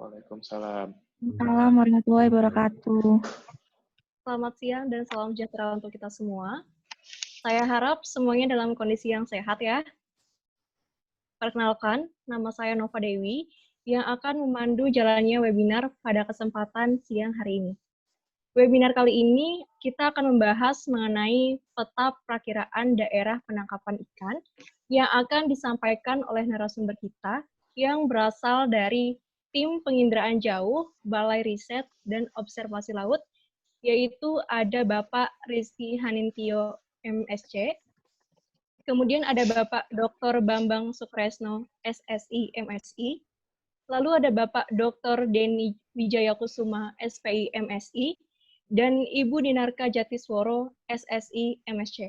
Waalaikumsalam. Assalamualaikum warahmatullahi wabarakatuh. Selamat siang dan salam sejahtera untuk kita semua. Saya harap semuanya dalam kondisi yang sehat ya. Perkenalkan, nama saya Nova Dewi yang akan memandu jalannya webinar pada kesempatan siang hari ini. Webinar kali ini kita akan membahas mengenai peta perakiraan daerah penangkapan ikan yang akan disampaikan oleh narasumber kita yang berasal dari Tim Penginderaan Jauh, Balai Riset dan Observasi Laut, yaitu ada Bapak Rizky Hanintio, MSc, kemudian ada Bapak Dr. Bambang Sukresno, SSI, MSI, lalu ada Bapak Dr. Denny Wijayakusuma, SPI, MSI, dan Ibu Dinarka Jatisworo, SSI, MSc.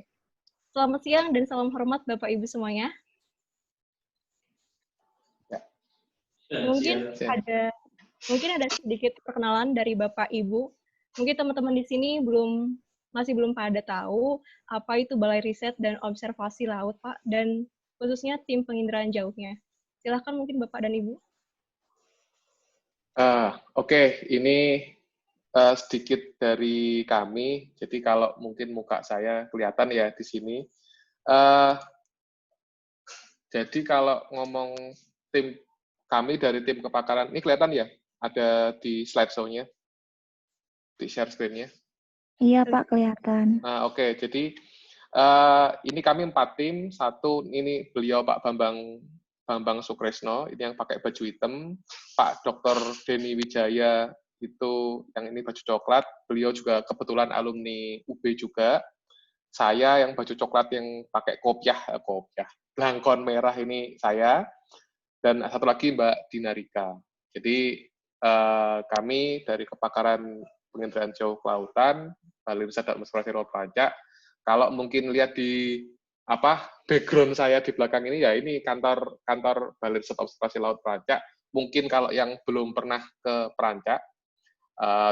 Selamat siang dan salam hormat Bapak Ibu semuanya. Mungkin ada sedikit perkenalan dari Bapak Ibu. Mungkin teman-teman di sini masih belum pada tahu apa itu Balai Riset dan Observasi Laut, Pak, dan khususnya tim penginderaan jauhnya. Silahkan mungkin Bapak dan Ibu. Oke, ini sedikit dari kami. Jadi kalau mungkin muka saya kelihatan ya di sini. Jadi kalau ngomong tim kami dari tim kepakaran, ini kelihatan ya? Ada di slideshow-nya, di share screen-nya. Iya Pak, kelihatan. Oke, jadi ini kami 4 tim. Satu, ini beliau Pak Bambang Sukresno, ini yang pakai baju hitam. Pak Dr. Denny Wijaya, itu yang ini baju coklat. Beliau juga kebetulan alumni UB juga. Saya yang baju coklat yang pakai kopiah, belangkon merah ini saya. Dan satu lagi Mbak Dinarika. Jadi kami dari Kepakaran Penginderaan Jauh Kelautan, Balai Riset dan Observasi Laut Pelancak. Kalau mungkin lihat di background saya di belakang ini, ya ini kantor Balai Riset Observasi Laut Pelancak. Mungkin kalau yang belum pernah ke Pelancak,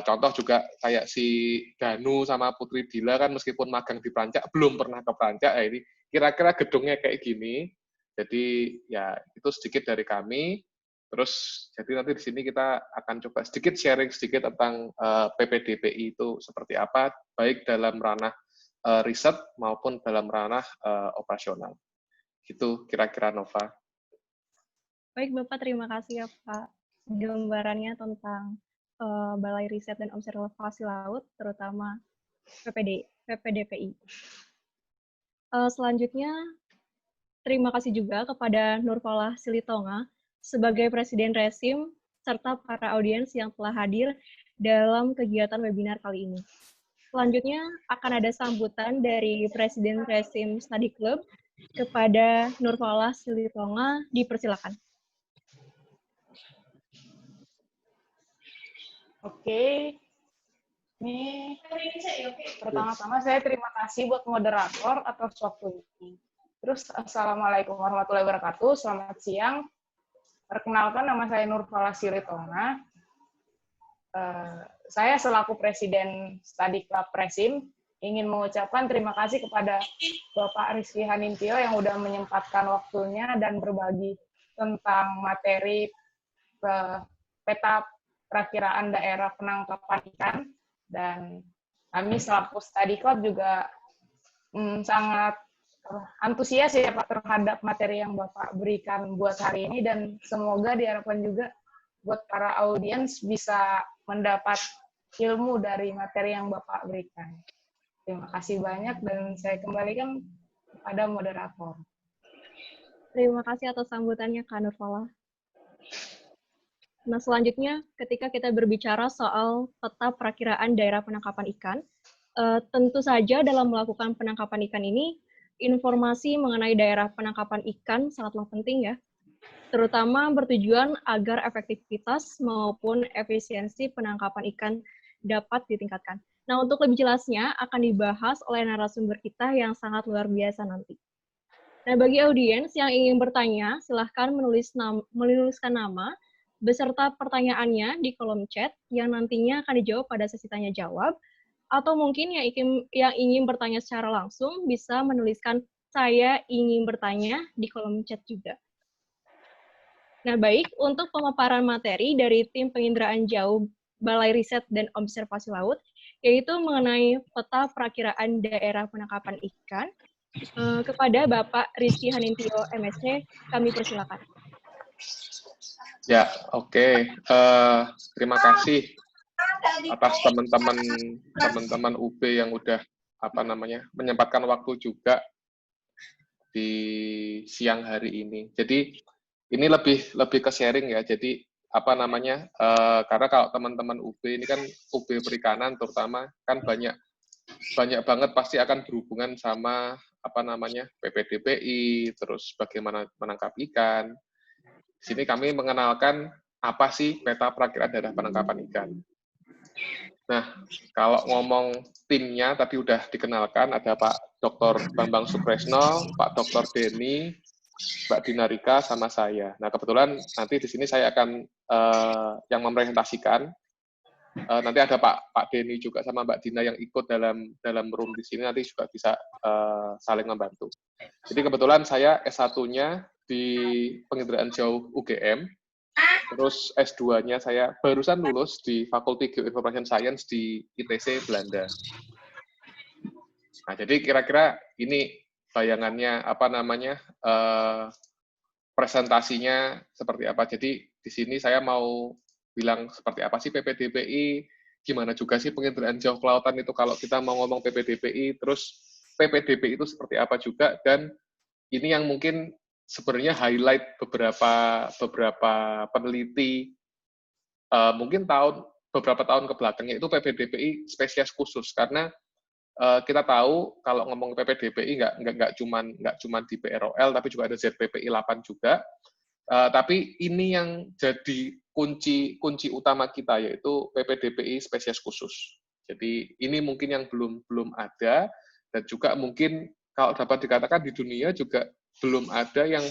contoh juga kayak si Danu sama Putri Dila kan meskipun magang di Pelancak belum pernah ke Pelancak, ya ini kira-kira gedungnya kayak gini. Jadi ya itu sedikit dari kami. Terus jadi nanti di sini kita akan coba sedikit sharing sedikit tentang PPDPI itu seperti apa, baik dalam ranah riset maupun dalam ranah operasional. Gitu kira-kira Nova. Baik Bapak, terima kasih ya Pak gambarannya tentang Balai Riset dan Observasi Laut, terutama PPDPI. Selanjutnya, terima kasih juga kepada Nurfalah Silitonga sebagai Presiden Resim, serta para audiens yang telah hadir dalam kegiatan webinar kali ini. Selanjutnya, akan ada sambutan dari Presiden Resim Study Club kepada Nurfalah Silitonga, dipersilakan. Oke, ini pertama-tama saya terima kasih buat moderator atas waktunya. Terus, Assalamualaikum warahmatullahi wabarakatuh, selamat siang. Perkenalkan, nama saya Nurfalah Silitonga. Saya selaku Presiden Study Club Resim ingin mengucapkan terima kasih kepada Bapak Rizky Hanintio yang sudah menyempatkan waktunya dan berbagi tentang materi peta perakiraan daerah penangkapan ikan, dan kami selaku Study Club juga sangat antusias ya Pak terhadap materi yang Bapak berikan buat hari ini, dan semoga diharapkan juga buat para audiens bisa mendapat ilmu dari materi yang Bapak berikan. Terima kasih banyak dan saya kembalikan kepada moderator. Terima kasih atas sambutannya Kak Nurfalah. Nah, selanjutnya ketika kita berbicara soal peta perakiraan daerah penangkapan ikan, tentu saja dalam melakukan penangkapan ikan ini, informasi mengenai daerah penangkapan ikan sangatlah penting ya, terutama bertujuan agar efektivitas maupun efisiensi penangkapan ikan dapat ditingkatkan. Nah, untuk lebih jelasnya akan dibahas oleh narasumber kita yang sangat luar biasa nanti. Nah, bagi audiens yang ingin bertanya, silahkan menuliskan nama beserta pertanyaannya di kolom chat yang nantinya akan dijawab pada sesi tanya-jawab, atau mungkin yang ingin bertanya secara langsung bisa menuliskan "saya ingin bertanya" di kolom chat juga. Nah, baik, untuk pemaparan materi dari tim penginderaan jauh Balai Riset dan Observasi Laut, yaitu mengenai peta perakiraan daerah penangkapan ikan, kepada Bapak Rizky Hanintio, MSc, kami persilakan. Ya, oke. Terima kasih atas teman-teman UB yang udah menyempatkan waktu juga di siang hari ini. Jadi ini lebih ke sharing ya. Jadi karena kalau teman-teman UB ini kan UB perikanan terutama kan banyak banget pasti akan berhubungan sama PPDPI, terus bagaimana menangkap ikan. Di sini kami mengenalkan apa sih peta perakiraan daerah penangkapan ikan. Nah, kalau ngomong timnya tadi udah dikenalkan, ada Pak Dr. Bambang Sukresno, Pak Dr. Denny, Mbak Dinarika, sama saya. Nah, kebetulan nanti di sini saya akan yang mempresentasikan. Nanti ada Pak Denny juga sama Mbak Dina yang ikut dalam room di sini, nanti juga bisa saling membantu. Jadi kebetulan saya S1-nya di Penginderaan Jauh UGM, terus S2-nya saya barusan lulus di Fakulti Geoinformation Science di ITC Belanda. Nah, jadi kira-kira ini bayangannya presentasinya seperti apa. Jadi di sini saya mau bilang seperti apa sih PPDPI, gimana juga sih penginderaan jauh kelautan itu kalau kita mau ngomong PPDPI, terus PPDPI itu seperti apa juga, dan ini yang mungkin sebenarnya highlight beberapa peneliti mungkin beberapa tahun ke belakangnya itu PPDPI spesies khusus, karena kita tahu kalau ngomong PPDPI nggak cuman di PROL, tapi juga ada ZPPI 8 juga. Tapi ini yang jadi kunci utama kita, yaitu PPDPI spesies khusus. Jadi ini mungkin yang belum ada, dan juga mungkin kalau dapat dikatakan di dunia juga belum ada yang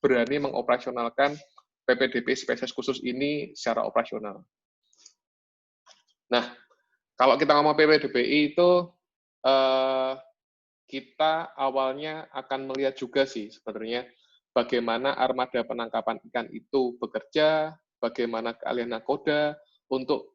berani mengoperasionalkan PPDPI spesies khusus ini secara operasional. Nah, kalau kita ngomong PPDPI itu kita awalnya akan melihat juga sih sebenarnya bagaimana armada penangkapan ikan itu bekerja, bagaimana keahlian nakoda untuk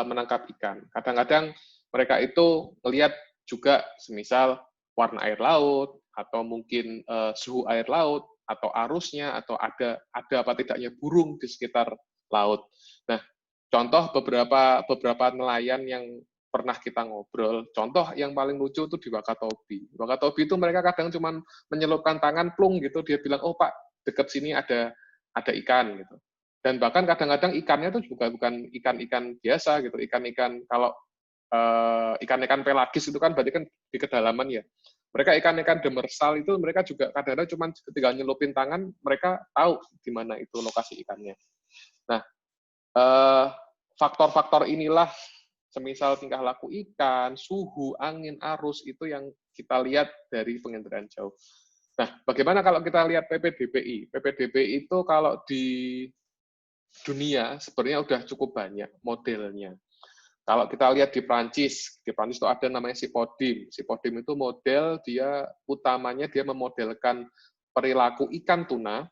menangkap ikan. Kadang-kadang mereka itu melihat juga semisal warna air laut, atau mungkin suhu air laut, atau arusnya, atau ada apa tidaknya burung di sekitar laut. Nah, contoh beberapa nelayan yang pernah kita ngobrol, contoh yang paling lucu itu di Wakatobi. Wakatobi itu mereka kadang cuma menyelupkan tangan, plung gitu, dia bilang, oh Pak, dekat sini ada ikan gitu. Dan bahkan kadang-kadang ikannya itu juga bukan ikan-ikan biasa gitu, ikan-ikan kalau ikan-ikan pelagis itu kan berarti kan di kedalaman ya. Mereka ikan-ikan demersal itu mereka juga kadang-kadang cuma ketika nyelupin tangan, mereka tahu di mana itu lokasi ikannya. Nah, faktor-faktor inilah, semisal tingkah laku ikan, suhu, angin, arus, itu yang kita lihat dari penginderaan jauh. Nah, bagaimana kalau kita lihat PPDPI? PPDPI itu kalau di dunia sebenarnya udah cukup banyak modelnya. Kalau kita lihat di Prancis itu ada namanya Sipodim. Sipodim itu model, dia utamanya dia memodelkan perilaku ikan tuna.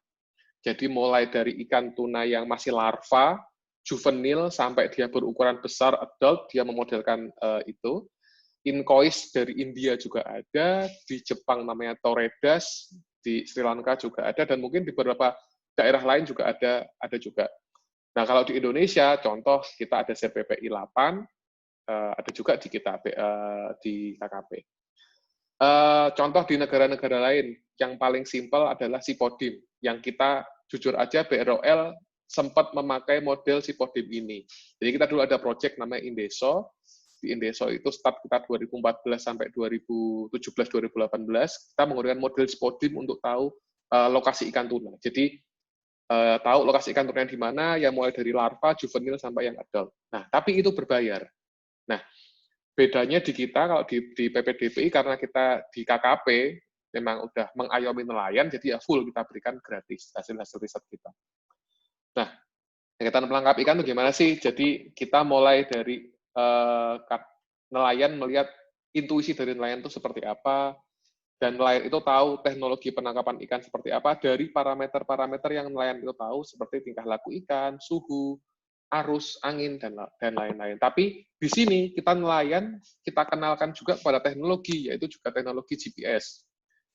Jadi mulai dari ikan tuna yang masih larva, juvenil, sampai dia berukuran besar, adult, dia memodelkan itu. Inkois dari India juga ada, di Jepang namanya Toredas, di Sri Lanka juga ada, dan mungkin di beberapa daerah lain juga ada juga. Nah, kalau di Indonesia, contoh kita ada ZPPI 8, ada juga di kita di KKP. Contoh di negara-negara lain, yang paling simpel adalah Sipodim, yang kita jujur aja BROL sempat memakai model Sipodim ini. Jadi kita dulu ada project namanya Indeso. Di Indeso itu start kita 2014 sampai 2017-2018, kita menggunakan model Sipodim untuk tahu lokasi ikan tuna. Jadi tahu lokasi ikan tuna di mana, yang mulai dari larva, juvenil, sampai yang adult. Nah, tapi itu berbayar. Nah, bedanya di kita, kalau di PPDPI, karena kita di KKP, memang udah mengayomi nelayan, jadi ya full kita berikan gratis hasil-hasil riset kita. Nah, kegiatan menangkap ikan itu gimana sih? Jadi kita mulai dari nelayan melihat intuisi dari nelayan itu seperti apa, dan nelayan itu tahu teknologi penangkapan ikan seperti apa dari parameter-parameter yang nelayan itu tahu, seperti tingkah laku ikan, suhu, arus, angin, dan lain-lain. Tapi di sini kita nelayan, kita kenalkan juga pada teknologi, yaitu juga teknologi GPS.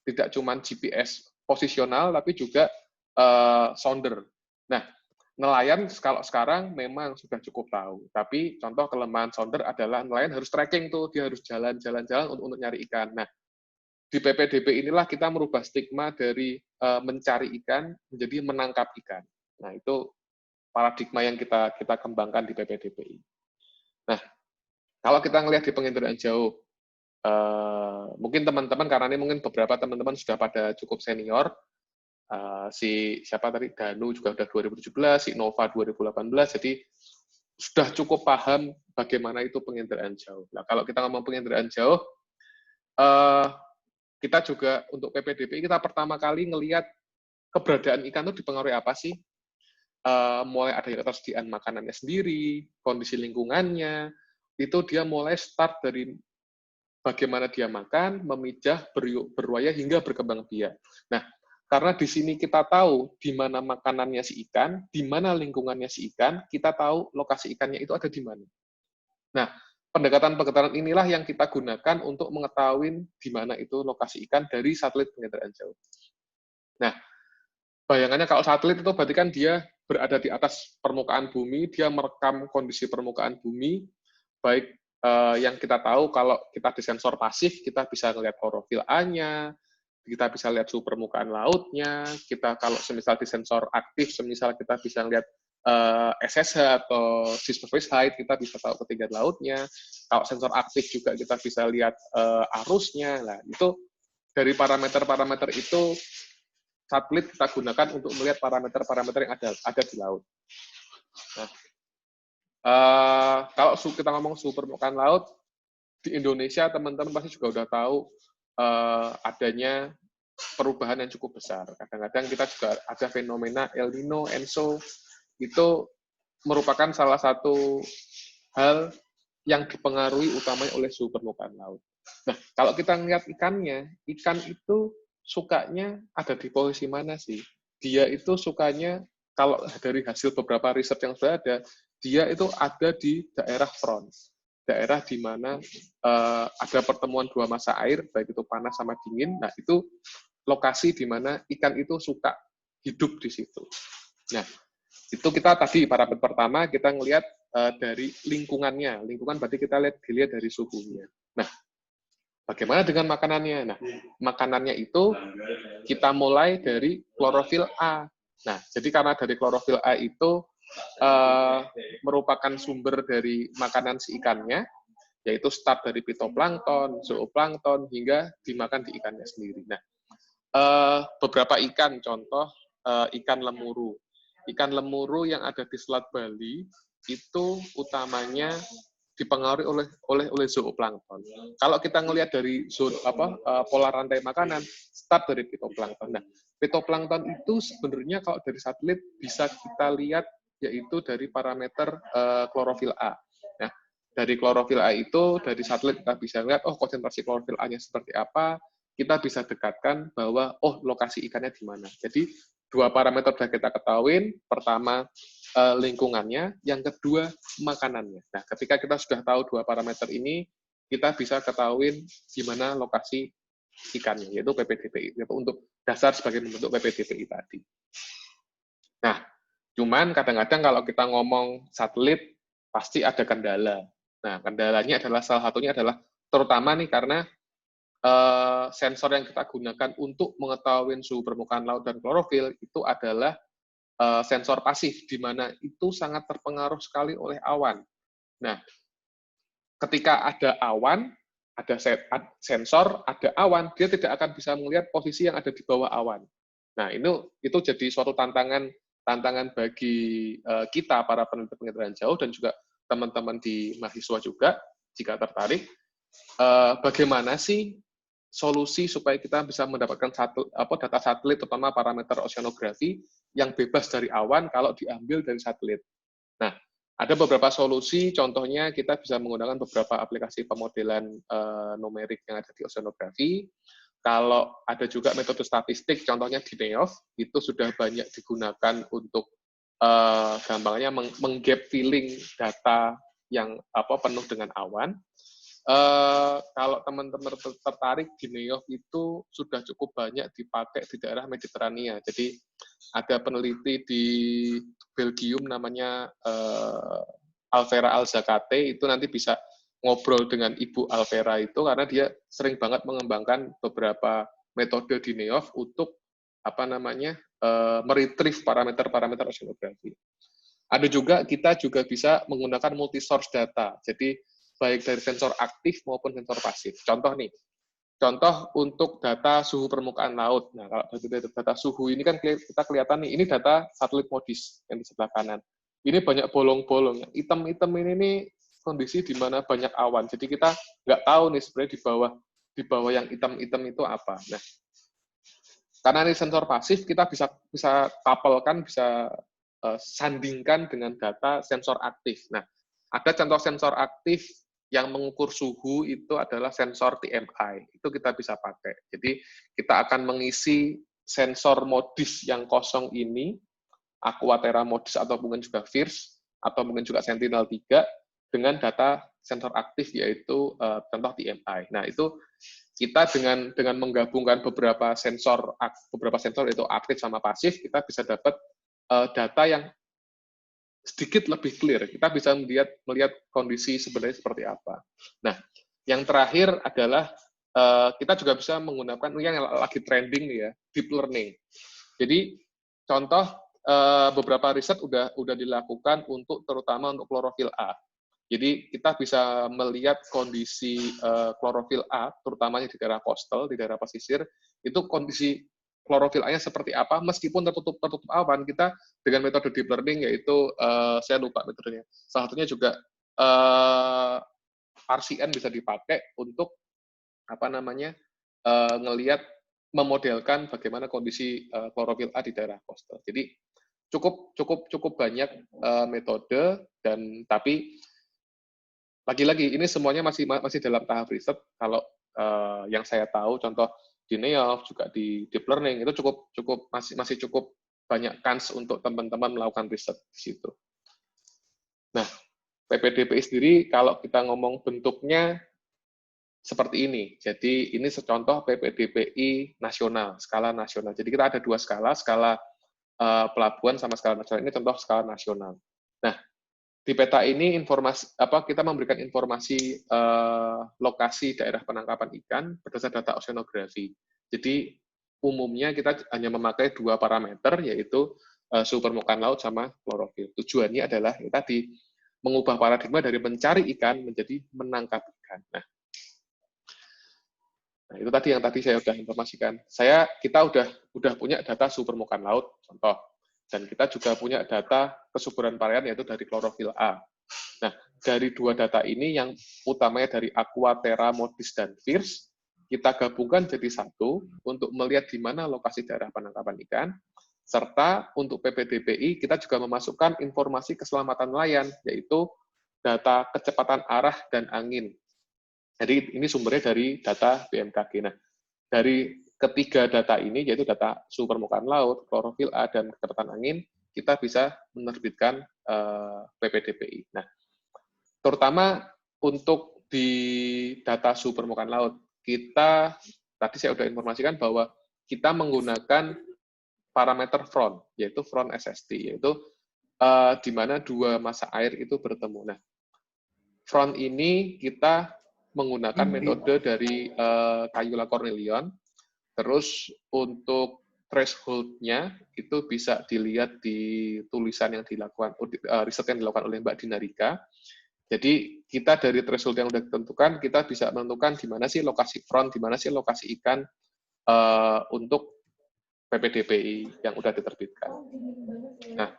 Tidak cuma GPS posisional, tapi juga sounder. Nah, nelayan kalau sekarang memang sudah cukup tahu. Tapi contoh kelemahan sounder adalah nelayan harus tracking tuh, dia harus jalan-jalan untuk nyari ikan. Nah, di PPDB inilah kita merubah stigma dari mencari ikan menjadi menangkap ikan. Nah, itu paradigma yang kita kembangkan di PPDB. Nah, kalau kita ngelihat di penginderaan jauh, mungkin teman-teman, karena ini mungkin beberapa teman-teman sudah pada cukup senior, si siapa tadi, Danu juga udah 2017, si Nova 2018, jadi sudah cukup paham bagaimana itu penginderaan jauh. Nah, kalau kita ngomong penginderaan jauh, kita juga untuk PPDB kita pertama kali ngelihat keberadaan ikan itu dipengaruhi apa sih? Mulai ada ketersediaan makanannya sendiri, kondisi lingkungannya, itu dia mulai start dari bagaimana dia makan, memijah, berwaya, hingga berkembang biak. Nah, karena di sini kita tahu di mana makanannya si ikan, di mana lingkungannya si ikan, kita tahu lokasi ikannya itu ada di mana. Nah, pendekatan-pendekatan inilah yang kita gunakan untuk mengetahui di mana itu lokasi ikan dari satelit penginderaan jauh. Nah, bayangannya kalau satelit itu berarti kan dia berada di atas permukaan bumi, dia merekam kondisi permukaan bumi, baik yang kita tahu kalau kita di sensor pasif, kita bisa melihat klorofil A-nya, kita bisa lihat suhu permukaan lautnya, kita kalau semisal di sensor aktif, semisal kita bisa lihat SSH atau subsurface height, kita bisa tahu ketinggian lautnya. Kalau sensor aktif juga kita bisa lihat arusnya. Nah, itu dari parameter-parameter itu satelit kita gunakan untuk melihat parameter-parameter yang ada di laut. Nah, kalau kita ngomong suhu permukaan laut di Indonesia, teman-teman pasti juga udah tahu adanya perubahan yang cukup besar. Kadang-kadang kita juga ada fenomena El Nino, Enso, itu merupakan salah satu hal yang dipengaruhi utamanya oleh suhu permukaan laut. Nah, kalau kita lihat ikannya, ikan itu sukanya ada di posisi mana sih? Dia itu sukanya, kalau dari hasil beberapa riset yang sudah ada, dia itu ada di daerah front. Daerah di mana ada pertemuan dua massa air, baik itu panas sama dingin. Nah, itu lokasi di mana ikan itu suka hidup di situ. Nah, itu kita tadi parameter pertama kita ngelihat dari lingkungannya. Lingkungan berarti kita dilihat dari suhunya. Nah, bagaimana dengan makanannya? Nah, makanannya itu kita mulai dari klorofil A. Nah, jadi karena dari klorofil A itu merupakan sumber dari makanan si ikannya, yaitu start dari fitoplankton, zooplankton, hingga dimakan di ikannya sendiri. Nah, beberapa ikan, contoh ikan lemuru. Ikan lemuru yang ada di Selat Bali itu utamanya dipengaruhi oleh zooplankton. Kalau kita ngelihat dari pola rantai makanan, start dari fitoplankton. Nah, fitoplankton itu sebenarnya kalau dari satelit bisa kita lihat yaitu dari parameter klorofil A. Nah, dari klorofil A itu dari satelit kita bisa lihat konsentrasi klorofil A-nya seperti apa, kita bisa dekatkan bahwa lokasi ikannya di mana. Jadi dua parameter sudah kita ketahui, pertama lingkungannya, yang kedua makanannya. Nah, ketika kita sudah tahu dua parameter ini, kita bisa ketahui di mana lokasi ikannya, yaitu PPDBI, yaitu untuk dasar sebagai bentuk PPDBI tadi. Nah, cuman kadang-kadang kalau kita ngomong satelit, pasti ada kendala. Nah, kendalanya adalah salah satunya adalah terutama nih karena sensor yang kita gunakan untuk mengetahui suhu permukaan laut dan klorofil itu adalah sensor pasif, di mana itu sangat terpengaruh sekali oleh awan. Nah, ketika ada awan, ada sensor, ada awan, dia tidak akan bisa melihat posisi yang ada di bawah awan. Nah, itu jadi suatu tantangan bagi kita, para peneliti jauh, dan juga teman-teman di mahasiswa juga, jika tertarik, bagaimana sih solusi supaya kita bisa mendapatkan data satelit, terutama parameter oceanografi yang bebas dari awan kalau diambil dari satelit. Nah, ada beberapa solusi, contohnya kita bisa menggunakan beberapa aplikasi pemodelan numerik yang ada di oceanografi. kalau ada juga metode statistik, contohnya di NEOF, itu sudah banyak digunakan untuk gampangnya menggap filling data yang penuh dengan awan. Kalau teman-teman tertarik di NEOF itu sudah cukup banyak dipakai di daerah Mediterania. Jadi ada peneliti di Belgium namanya Alvera Alzacate, itu nanti bisa ngobrol dengan Ibu Alvera itu karena dia sering banget mengembangkan beberapa metode di NEOF untuk meretrieve parameter-parameter oceanografi. Ada juga kita juga bisa menggunakan multi-source data. Jadi baik dari sensor aktif maupun sensor pasif. Contoh untuk data suhu permukaan laut. Nah, kalau data suhu ini kan kita kelihatan nih, ini data satelit MODIS yang di sebelah kanan. Ini banyak bolong-bolong. Hitam-hitam ini nih kondisi di mana banyak awan. Jadi kita nggak tahu nih sebenarnya di bawah yang hitam-hitam itu apa. Nah, karena ini sensor pasif, kita bisa couple-kan, bisa sandingkan dengan data sensor aktif. Nah, ada contoh sensor aktif yang mengukur suhu itu adalah sensor TMI. Itu kita bisa pakai. Jadi kita akan mengisi sensor MODIS yang kosong ini, Aquaterra MODIS atau mungkin juga FIRS, atau mungkin juga Sentinel-3, dengan data sensor aktif yaitu contoh TMI. Nah, itu kita dengan menggabungkan beberapa sensor itu aktif sama pasif, kita bisa dapat data yang sedikit lebih clear. Kita bisa melihat kondisi sebenarnya seperti apa. Nah, yang terakhir adalah kita juga bisa menggunakan yang lagi trending nih ya, deep learning. Jadi contoh beberapa riset udah dilakukan terutama untuk klorofil A. Jadi kita bisa melihat kondisi klorofil A, terutamanya di daerah coastal, di daerah pesisir, itu kondisi klorofil A-nya seperti apa, meskipun tertutup awan, kita dengan metode deep learning, yaitu saya lupa metodenya. Salah satunya juga RCN bisa dipakai untuk ngelihat, memodelkan bagaimana kondisi klorofil A di daerah coastal. Jadi cukup banyak metode, dan tapi lagi-lagi ini semuanya masih dalam tahap riset. Kalau yang saya tahu, contoh di NEOF juga di deep learning itu masih cukup banyak kans untuk teman-teman melakukan riset di situ. Nah, PPDPI sendiri kalau kita ngomong bentuknya seperti ini. Jadi ini contoh PPDPI nasional, skala nasional. Jadi kita ada dua skala pelabuhan sama skala nasional. Ini contoh skala nasional. Nah, di peta ini kita memberikan informasi lokasi daerah penangkapan ikan berdasarkan data oceanografi. Jadi umumnya kita hanya memakai dua parameter, yaitu suhu permukaan laut sama klorofil. Tujuannya adalah tadi mengubah paradigma dari mencari ikan menjadi menangkap ikan. Nah, itu tadi yang saya sudah informasikan. Kita udah punya data suhu permukaan laut, contoh. Dan kita juga punya data kesuburan perairan, yaitu dari klorofil A. Nah, dari dua data ini, yang utamanya dari Aquaterra, MODIS, dan FIRS, kita gabungkan jadi satu untuk melihat di mana lokasi daerah penangkapan ikan, serta untuk PPDPI, kita juga memasukkan informasi keselamatan nelayan, yaitu data kecepatan arah dan angin. Jadi ini sumbernya dari data BMKG. Nah, dari ketiga data ini, yaitu data suhu permukaan laut, klorofil A, dan kecepatan angin, kita bisa menerbitkan PPDPI. Nah, terutama untuk di data suhu permukaan laut, tadi saya sudah informasikan bahwa kita menggunakan parameter front, yaitu front SST, yaitu di mana dua massa air itu bertemu. Nah, front ini kita menggunakan metode dari Cayula Cornelion. Terus untuk threshold-nya itu bisa dilihat di tulisan yang dilakukan, riset yang dilakukan oleh Mbak Dinarika. Jadi kita dari threshold yang sudah ditentukan, kita bisa menentukan di mana sih lokasi front, di mana sih lokasi ikan untuk PPDPI yang sudah diterbitkan. Nah,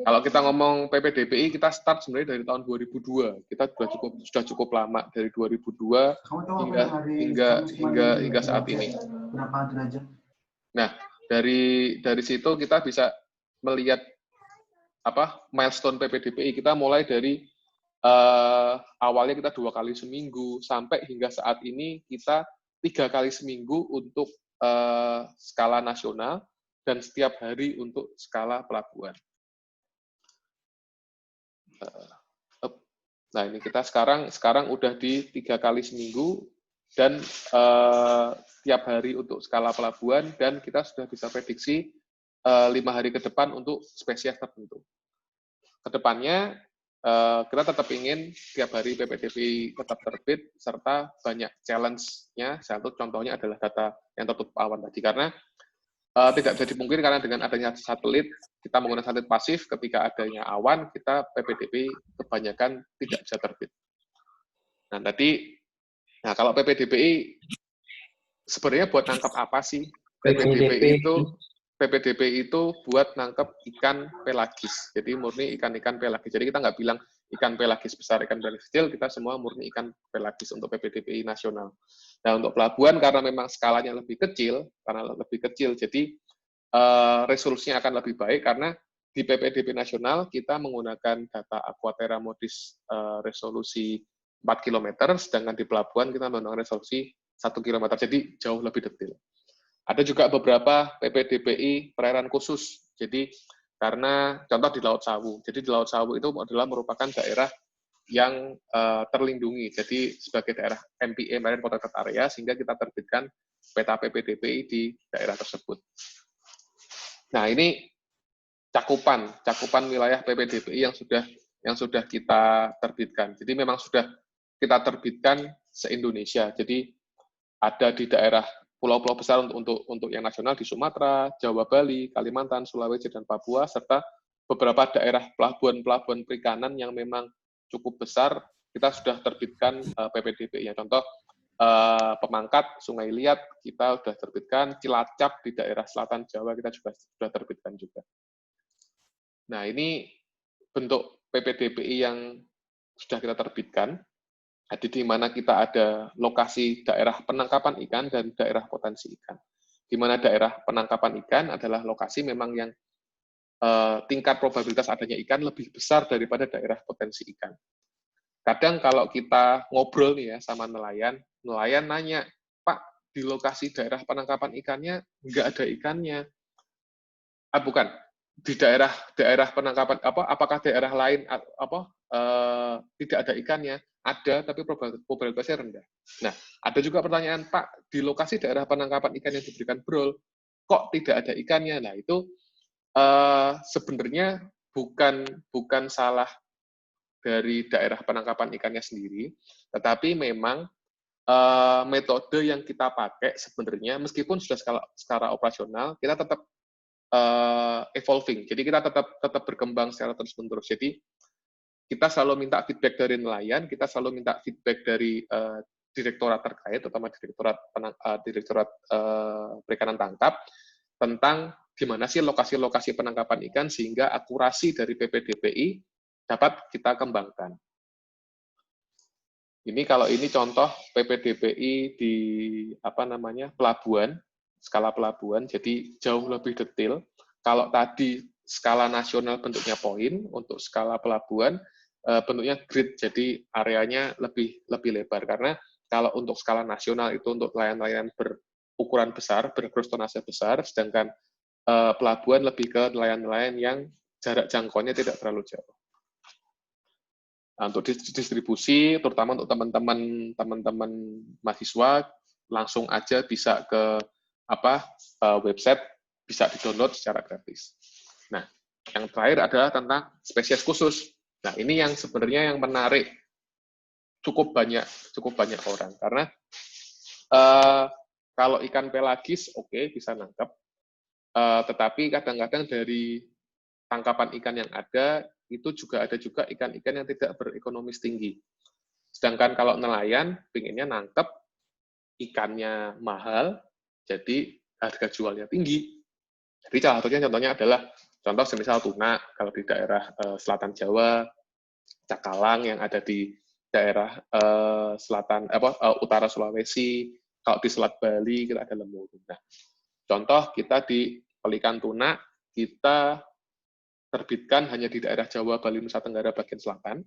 kalau kita ngomong PPDPI, kita start sebenarnya dari tahun 2002. Kita sudah cukup lama, dari 2002 hingga saat ini. Nah, dari situ kita bisa melihat milestone PPDPI. Kita mulai dari awalnya kita 2 kali seminggu, sampai hingga saat ini kita 3 kali seminggu untuk skala nasional dan setiap hari untuk skala pelabuhan. Nah, ini kita sekarang udah di 3 kali seminggu dan tiap hari untuk skala pelabuhan, dan kita sudah bisa prediksi 5 hari ke depan untuk spesies tertentu. Kedepannya kita tetap ingin tiap hari PPDB tetap terbit serta banyak challenge-nya. Satu contohnya adalah data yang tertutup awan tadi, karena tidak bisa dipungkiri karena dengan adanya satelit, kita menggunakan satelit pasif, ketika adanya awan, kita PPDB kebanyakan tidak bisa terbit. Nah, kalau PPDBI sebenarnya buat nangkep apa sih? PPDB itu buat nangkep ikan pelagis, jadi murni ikan-ikan pelagis. Jadi kita nggak bilang ikan pelagis besar, ikan pelagis kecil, kita semua murni ikan pelagis untuk PPDBI nasional. Nah, untuk pelabuhan karena memang skalanya lebih kecil, jadi resolusinya akan lebih baik karena di PPDB nasional kita menggunakan data Aquaterra Modis resolusi 4 km, sedangkan di pelabuhan kita menggunakan resolusi 1 km, jadi jauh lebih detail. Ada juga beberapa PPDBI perairan khusus, jadi karena contoh di Laut Sawu, jadi di Laut Sawu itu adalah merupakan daerah yang terlindungi, jadi sebagai daerah MPA Marine Protected Area, sehingga kita terbitkan peta PPDBI di daerah tersebut. Nah, ini cakupan wilayah PPDBI yang sudah kita terbitkan. Jadi memang sudah kita terbitkan se-Indonesia. Jadi ada di daerah pulau-pulau besar untuk yang nasional di Sumatera, Jawa, Bali, Kalimantan, Sulawesi, dan Papua, serta beberapa daerah pelabuhan perikanan yang memang cukup besar, kita sudah terbitkan PPDB-nya. Contoh, Pemangkat, Sungai Liat, kita sudah terbitkan, Cilacap di daerah selatan Jawa, kita juga sudah terbitkan juga. Nah, ini bentuk PPDBI yang sudah kita terbitkan, di mana kita ada lokasi daerah penangkapan ikan dan daerah potensi ikan. Di mana daerah penangkapan ikan adalah lokasi memang yang tingkat probabilitas adanya ikan lebih besar daripada daerah potensi ikan. Kadang kalau kita ngobrol nih ya sama nelayan nanya, Pak, di lokasi daerah penangkapan ikannya nggak ada ikannya. Bukan, di daerah penangkapan apakah daerah lain tidak ada ikannya? Ada, tapi probabilitasnya rendah. Nah, ada juga pertanyaan, Pak, di lokasi daerah penangkapan ikan yang diberikan BROL, kok tidak ada ikannya? Nah, itu sebenarnya bukan salah dari daerah penangkapan ikannya sendiri, tetapi memang metode yang kita pakai sebenarnya, meskipun sudah secara operasional, kita tetap evolving. Jadi kita tetap berkembang secara terus-menerus. Jadi kita selalu minta feedback dari nelayan, kita selalu minta feedback dari direktorat terkait, terutama direktorat perikanan tangkap, tentang gimana sih lokasi-lokasi penangkapan ikan sehingga akurasi dari PPDBI dapat kita kembangkan. Ini kalau ini contoh PPDBI di pelabuhan, skala pelabuhan, jadi jauh lebih detail. Kalau tadi skala nasional bentuknya poin, untuk skala pelabuhan bentuknya grid, jadi areanya lebih lebar. Karena kalau untuk skala nasional itu untuk nelayan-nelayan berukuran besar, bergross tonnage besar, sedangkan pelabuhan lebih ke nelayan-nelayan yang jarak jangkauannya tidak terlalu jauh. Nah, untuk distribusi, terutama untuk teman-teman mahasiswa, langsung aja bisa ke website, bisa di-download secara gratis. Nah, yang terakhir adalah tentang spesies khusus. Nah, ini yang sebenarnya yang menarik cukup banyak orang, karena kalau ikan pelagis oke, bisa nangkep, tetapi kadang-kadang dari tangkapan ikan yang ada itu ada juga ikan-ikan yang tidak berekonomis tinggi. Sedangkan kalau nelayan pengennya nangkep ikannya mahal, jadi harga jualnya tinggi. Jadi salah satunya contohnya adalah contoh semisal tuna kalau di daerah selatan Jawa, cakalang yang ada di daerah utara Sulawesi, kalau di Selat Bali kita ada lemuru. Nah, contoh kita di pelikan tuna kita terbitkan hanya di daerah Jawa, Bali, Nusa Tenggara bagian selatan.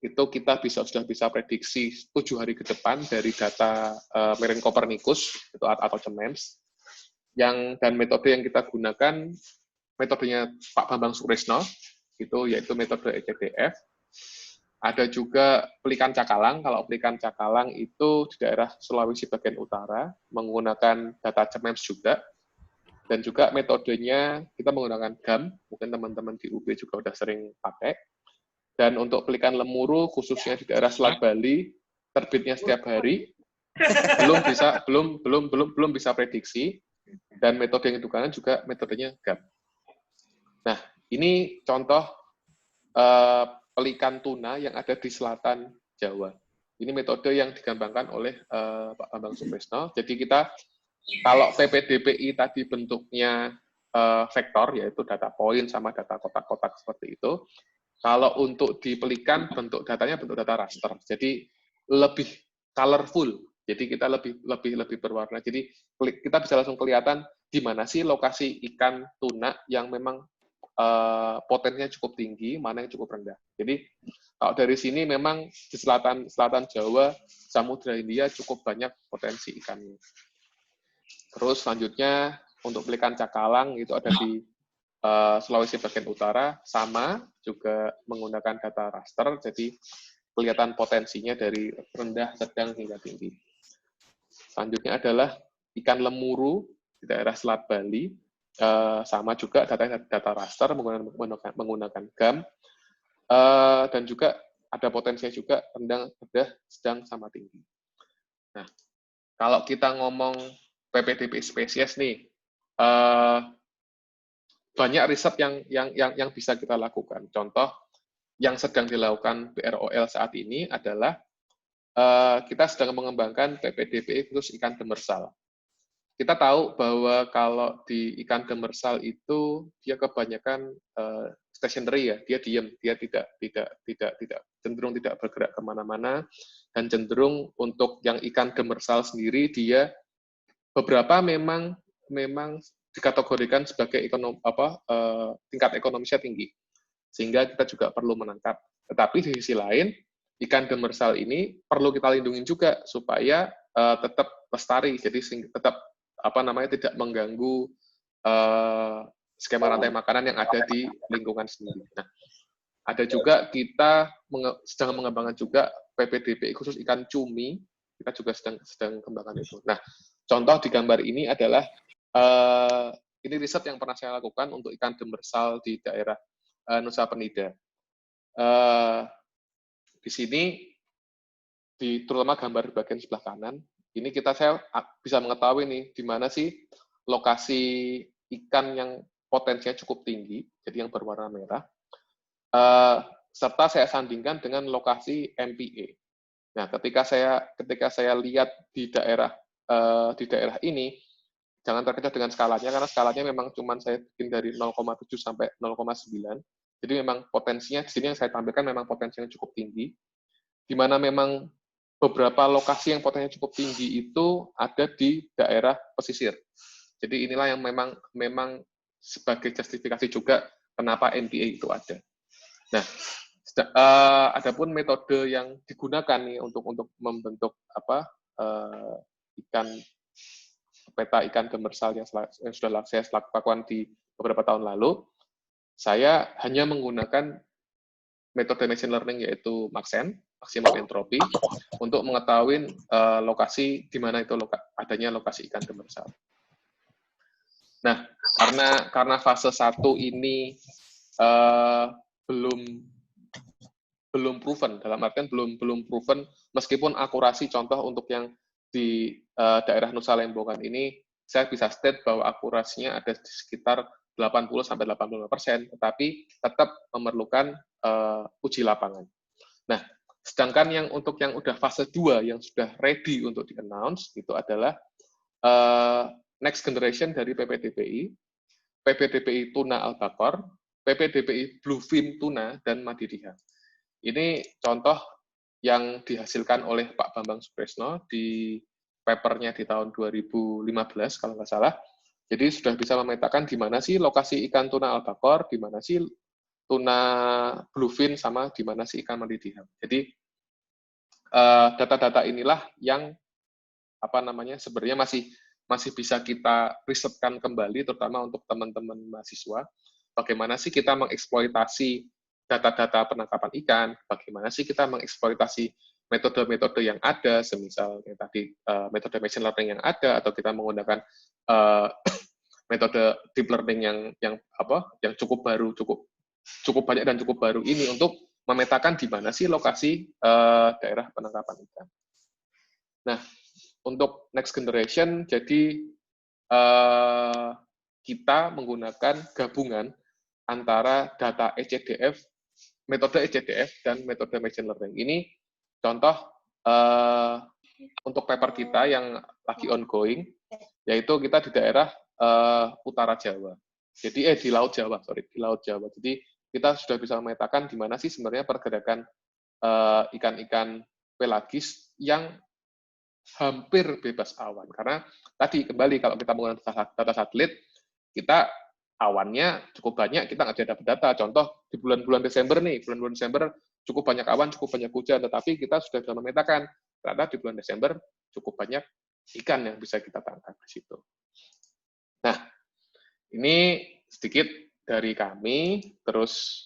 itu kita sudah bisa prediksi 7 hari ke depan dari data Marine Copernicus itu atau CEMEMS. Dan metode yang kita gunakan metodenya Pak Bambang Sukresno, itu yaitu metode ECDF. Ada juga pelikan cakalang. Kalau pelikan cakalang itu di daerah Sulawesi bagian utara menggunakan data CEMEMS juga. Dan juga metodenya kita menggunakan GAM, mungkin teman-teman di UB juga udah sering pakai. Dan untuk pelikan lemuru khususnya di daerah Selat Bali terbitnya setiap hari, belum bisa prediksi. Dan metode yang digunakan juga metodenya GAM. Nah, ini contoh pelikan tuna yang ada di selatan Jawa. Ini metode yang dikembangkan oleh Pak Bambang Sukresno. Jadi kita, kalau PPDPI tadi bentuknya vektor, yaitu data point sama data kotak-kotak seperti itu, kalau untuk di pelikan bentuk datanya bentuk data raster. Jadi lebih colorful. Jadi kita lebih berwarna. Jadi kita bisa langsung kelihatan di mana sih lokasi ikan tuna yang memang potensinya cukup tinggi, mana yang cukup rendah. Jadi kalau dari sini memang di selatan Jawa, Samudra Hindia cukup banyak potensi ikannya. Terus selanjutnya untuk pelikan cakalang itu ada di Sulawesi bagian utara, sama juga menggunakan data raster, jadi kelihatan potensinya dari rendah, sedang hingga tinggi. Selanjutnya adalah ikan lemuru di daerah Selat Bali, sama juga data raster menggunakan GAM, dan juga ada potensinya juga rendah, sedang, sama tinggi. Nah, kalau kita ngomong PPDP spesies nih, banyak riset yang bisa kita lakukan. Contoh yang sedang dilakukan BROL saat ini adalah kita sedang mengembangkan PPDP khusus ikan demersal. Kita tahu bahwa kalau di ikan demersal itu dia kebanyakan stationary ya, dia diam, dia tidak cenderung tidak bergerak kemana-mana, dan cenderung untuk yang ikan demersal sendiri dia beberapa memang dikategorikan sebagai tingkat ekonomisnya tinggi, sehingga kita juga perlu menangkap. Tetapi di sisi lain ikan demersal ini perlu kita lindungi juga supaya tetap lestari, jadi tetap tidak mengganggu skema rantai makanan yang ada di lingkungan sendiri. Nah, ada juga kita sedang mengembangkan juga PPDP khusus ikan cumi, kita juga sedang kembangkan itu. Nah, contoh di gambar ini adalah ini riset yang pernah saya lakukan untuk ikan demersal di daerah Nusa Penida. Di sini, terutama gambar bagian sebelah kanan, ini saya bisa mengetahui nih di mana sih lokasi ikan yang potensinya cukup tinggi, jadi yang berwarna merah, serta saya sandingkan dengan lokasi MPA. Nah, ketika saya lihat di daerah ini, jangan terkecoh dengan skalanya, karena skalanya memang cuma saya bikin dari 0,7 sampai 0,9. Jadi memang potensinya di sini yang saya tampilkan memang potensinya cukup tinggi, di mana memang beberapa lokasi yang potensinya cukup tinggi itu ada di daerah pesisir. Jadi inilah yang memang sebagai justifikasi juga kenapa MPA itu ada. Nah, adapun metode yang digunakan nih untuk membentuk peta ikan demersal yang sudah saya lakukan di beberapa tahun lalu, saya hanya menggunakan metode machine learning yaitu Maxent, maksimum entropi, untuk mengetahui lokasi di mana itu adanya lokasi ikan demersal. Nah, karena fase 1 ini belum proven, dalam artian belum proven, meskipun akurasi contoh untuk yang di daerah Nusa Lembongan ini, saya bisa state bahwa akurasinya ada di sekitar 80-85%, tetapi tetap memerlukan uji lapangan. Nah, sedangkan yang udah fase 2 yang sudah ready untuk di-announce itu adalah next generation dari PPDPI, PPDPI tuna albacore, PPDPI bluefin tuna, dan Madiriha. Ini contoh yang dihasilkan oleh Pak Bambang Sukresno di papernya di tahun 2015 kalau nggak salah. Jadi sudah bisa memetakan di mana sih lokasi ikan tuna albacore, di mana sih tuna bluefin sama di mana sih ikan mati diham. Jadi data-data inilah yang sebenarnya masih bisa kita risetkan kembali, terutama untuk teman-teman mahasiswa. Bagaimana sih kita mengeksploitasi data-data penangkapan ikan? Bagaimana sih kita mengeksploitasi metode-metode yang ada, semisal yang tadi metode machine learning yang ada, atau kita menggunakan metode deep learning yang cukup baru, cukup banyak dan cukup baru ini untuk memetakan di mana sih lokasi daerah penangkapan ikan. Nah, untuk next generation, jadi kita menggunakan gabungan antara data ECDF, metode ECDF, dan metode machine learning. Ini contoh untuk paper kita yang lagi ongoing, yaitu kita di daerah utara Jawa. Jadi di Laut Jawa, di Laut Jawa. Jadi kita sudah bisa memetakan di mana sih sebenarnya pergerakan ikan-ikan pelagis yang hampir bebas awan. Karena tadi kembali kalau kita menggunakan data satelit, kita awannya cukup banyak, kita nggak bisa dapat data. Contoh di bulan-bulan Desember nih, bulan-bulan Desember cukup banyak awan, cukup banyak hujan, tetapi kita sudah bisa memetakan ternyata di bulan Desember cukup banyak ikan yang bisa kita tangkap di situ. Nah, ini sedikit dari kami. Terus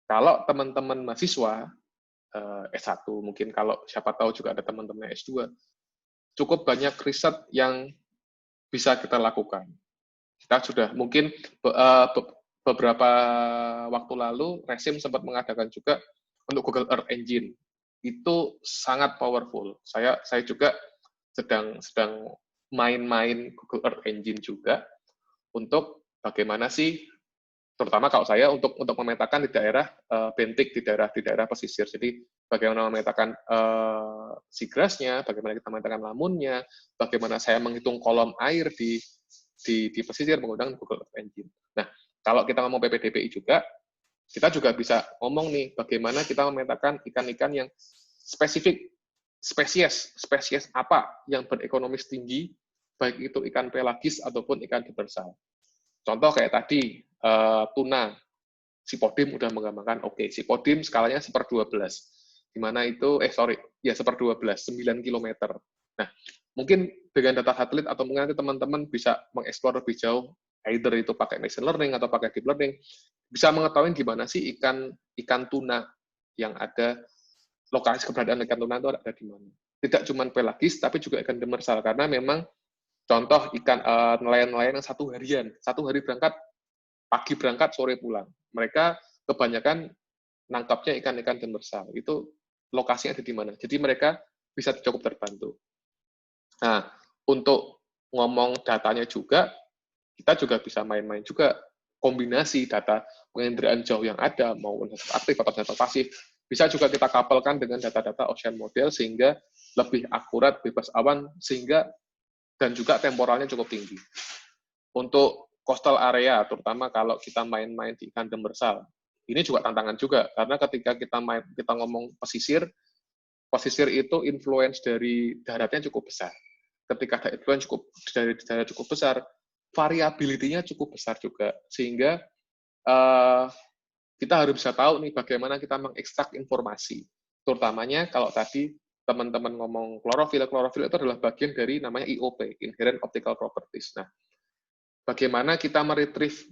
kalau teman-teman mahasiswa S1, mungkin kalau siapa tahu juga ada teman-teman S2, cukup banyak riset yang bisa kita lakukan. Kita sudah mungkin beberapa waktu lalu Resim sempat mengadakan juga untuk Google Earth Engine. Itu sangat powerful. Saya juga sedang main-main Google Earth Engine juga untuk bagaimana sih, terutama kalau saya untuk memetakan di daerah bentik, di daerah pesisir. Jadi bagaimana memetakan seagrass-nya, bagaimana kita memetakan lamunnya, bagaimana saya menghitung kolom air di pesisir menggunakan Google Earth Engine. Nah, kalau kita ngomong PPDBI juga, kita juga bisa ngomong nih, bagaimana kita memetakan ikan-ikan yang spesifik, spesies apa yang berekonomis tinggi, baik itu ikan pelagis ataupun ikan demersal. Contoh kayak tadi, tuna, Sipodim udah menggambarkan, oke, Sipodim skalanya 1/12, di mana itu, 1/12, 9 km. Nah, mungkin dengan data satelit atau mungkin nanti teman-teman bisa mengeksplor lebih jauh, either itu pakai machine learning atau pakai deep learning, bisa mengetahui di mana sih ikan tuna yang ada, lokasi keberadaan ikan tuna itu ada di mana. Tidak cuma pelagis, tapi juga ikan demersal, karena memang contoh ikan nelayan-nelayan yang satu hari berangkat, pagi berangkat, sore pulang. Mereka kebanyakan nangkapnya ikan-ikan demersal. Itu lokasinya ada di mana. Jadi mereka bisa cukup terbantu. Nah, untuk ngomong datanya juga, kita juga bisa main-main juga kombinasi data penginderaan jauh yang ada, maupun sensor aktif atau sensor pasif. Bisa juga kita couple-kan dengan data-data ocean model sehingga lebih akurat, bebas awan, dan juga temporalnya cukup tinggi. Untuk coastal area, terutama kalau kita main-main di ikan demersal, ini juga tantangan juga, karena ketika kita ngomong pesisir itu influence dari daratnya cukup besar. Ketika ada influence dari darat cukup besar, variability-nya cukup besar juga, sehingga kita harus bisa tahu nih bagaimana kita mengekstrak informasi. Terutamanya kalau tadi teman-teman ngomong klorofil itu adalah bagian dari namanya IOP, Inherent Optical Properties. Nah, bagaimana kita meretrieve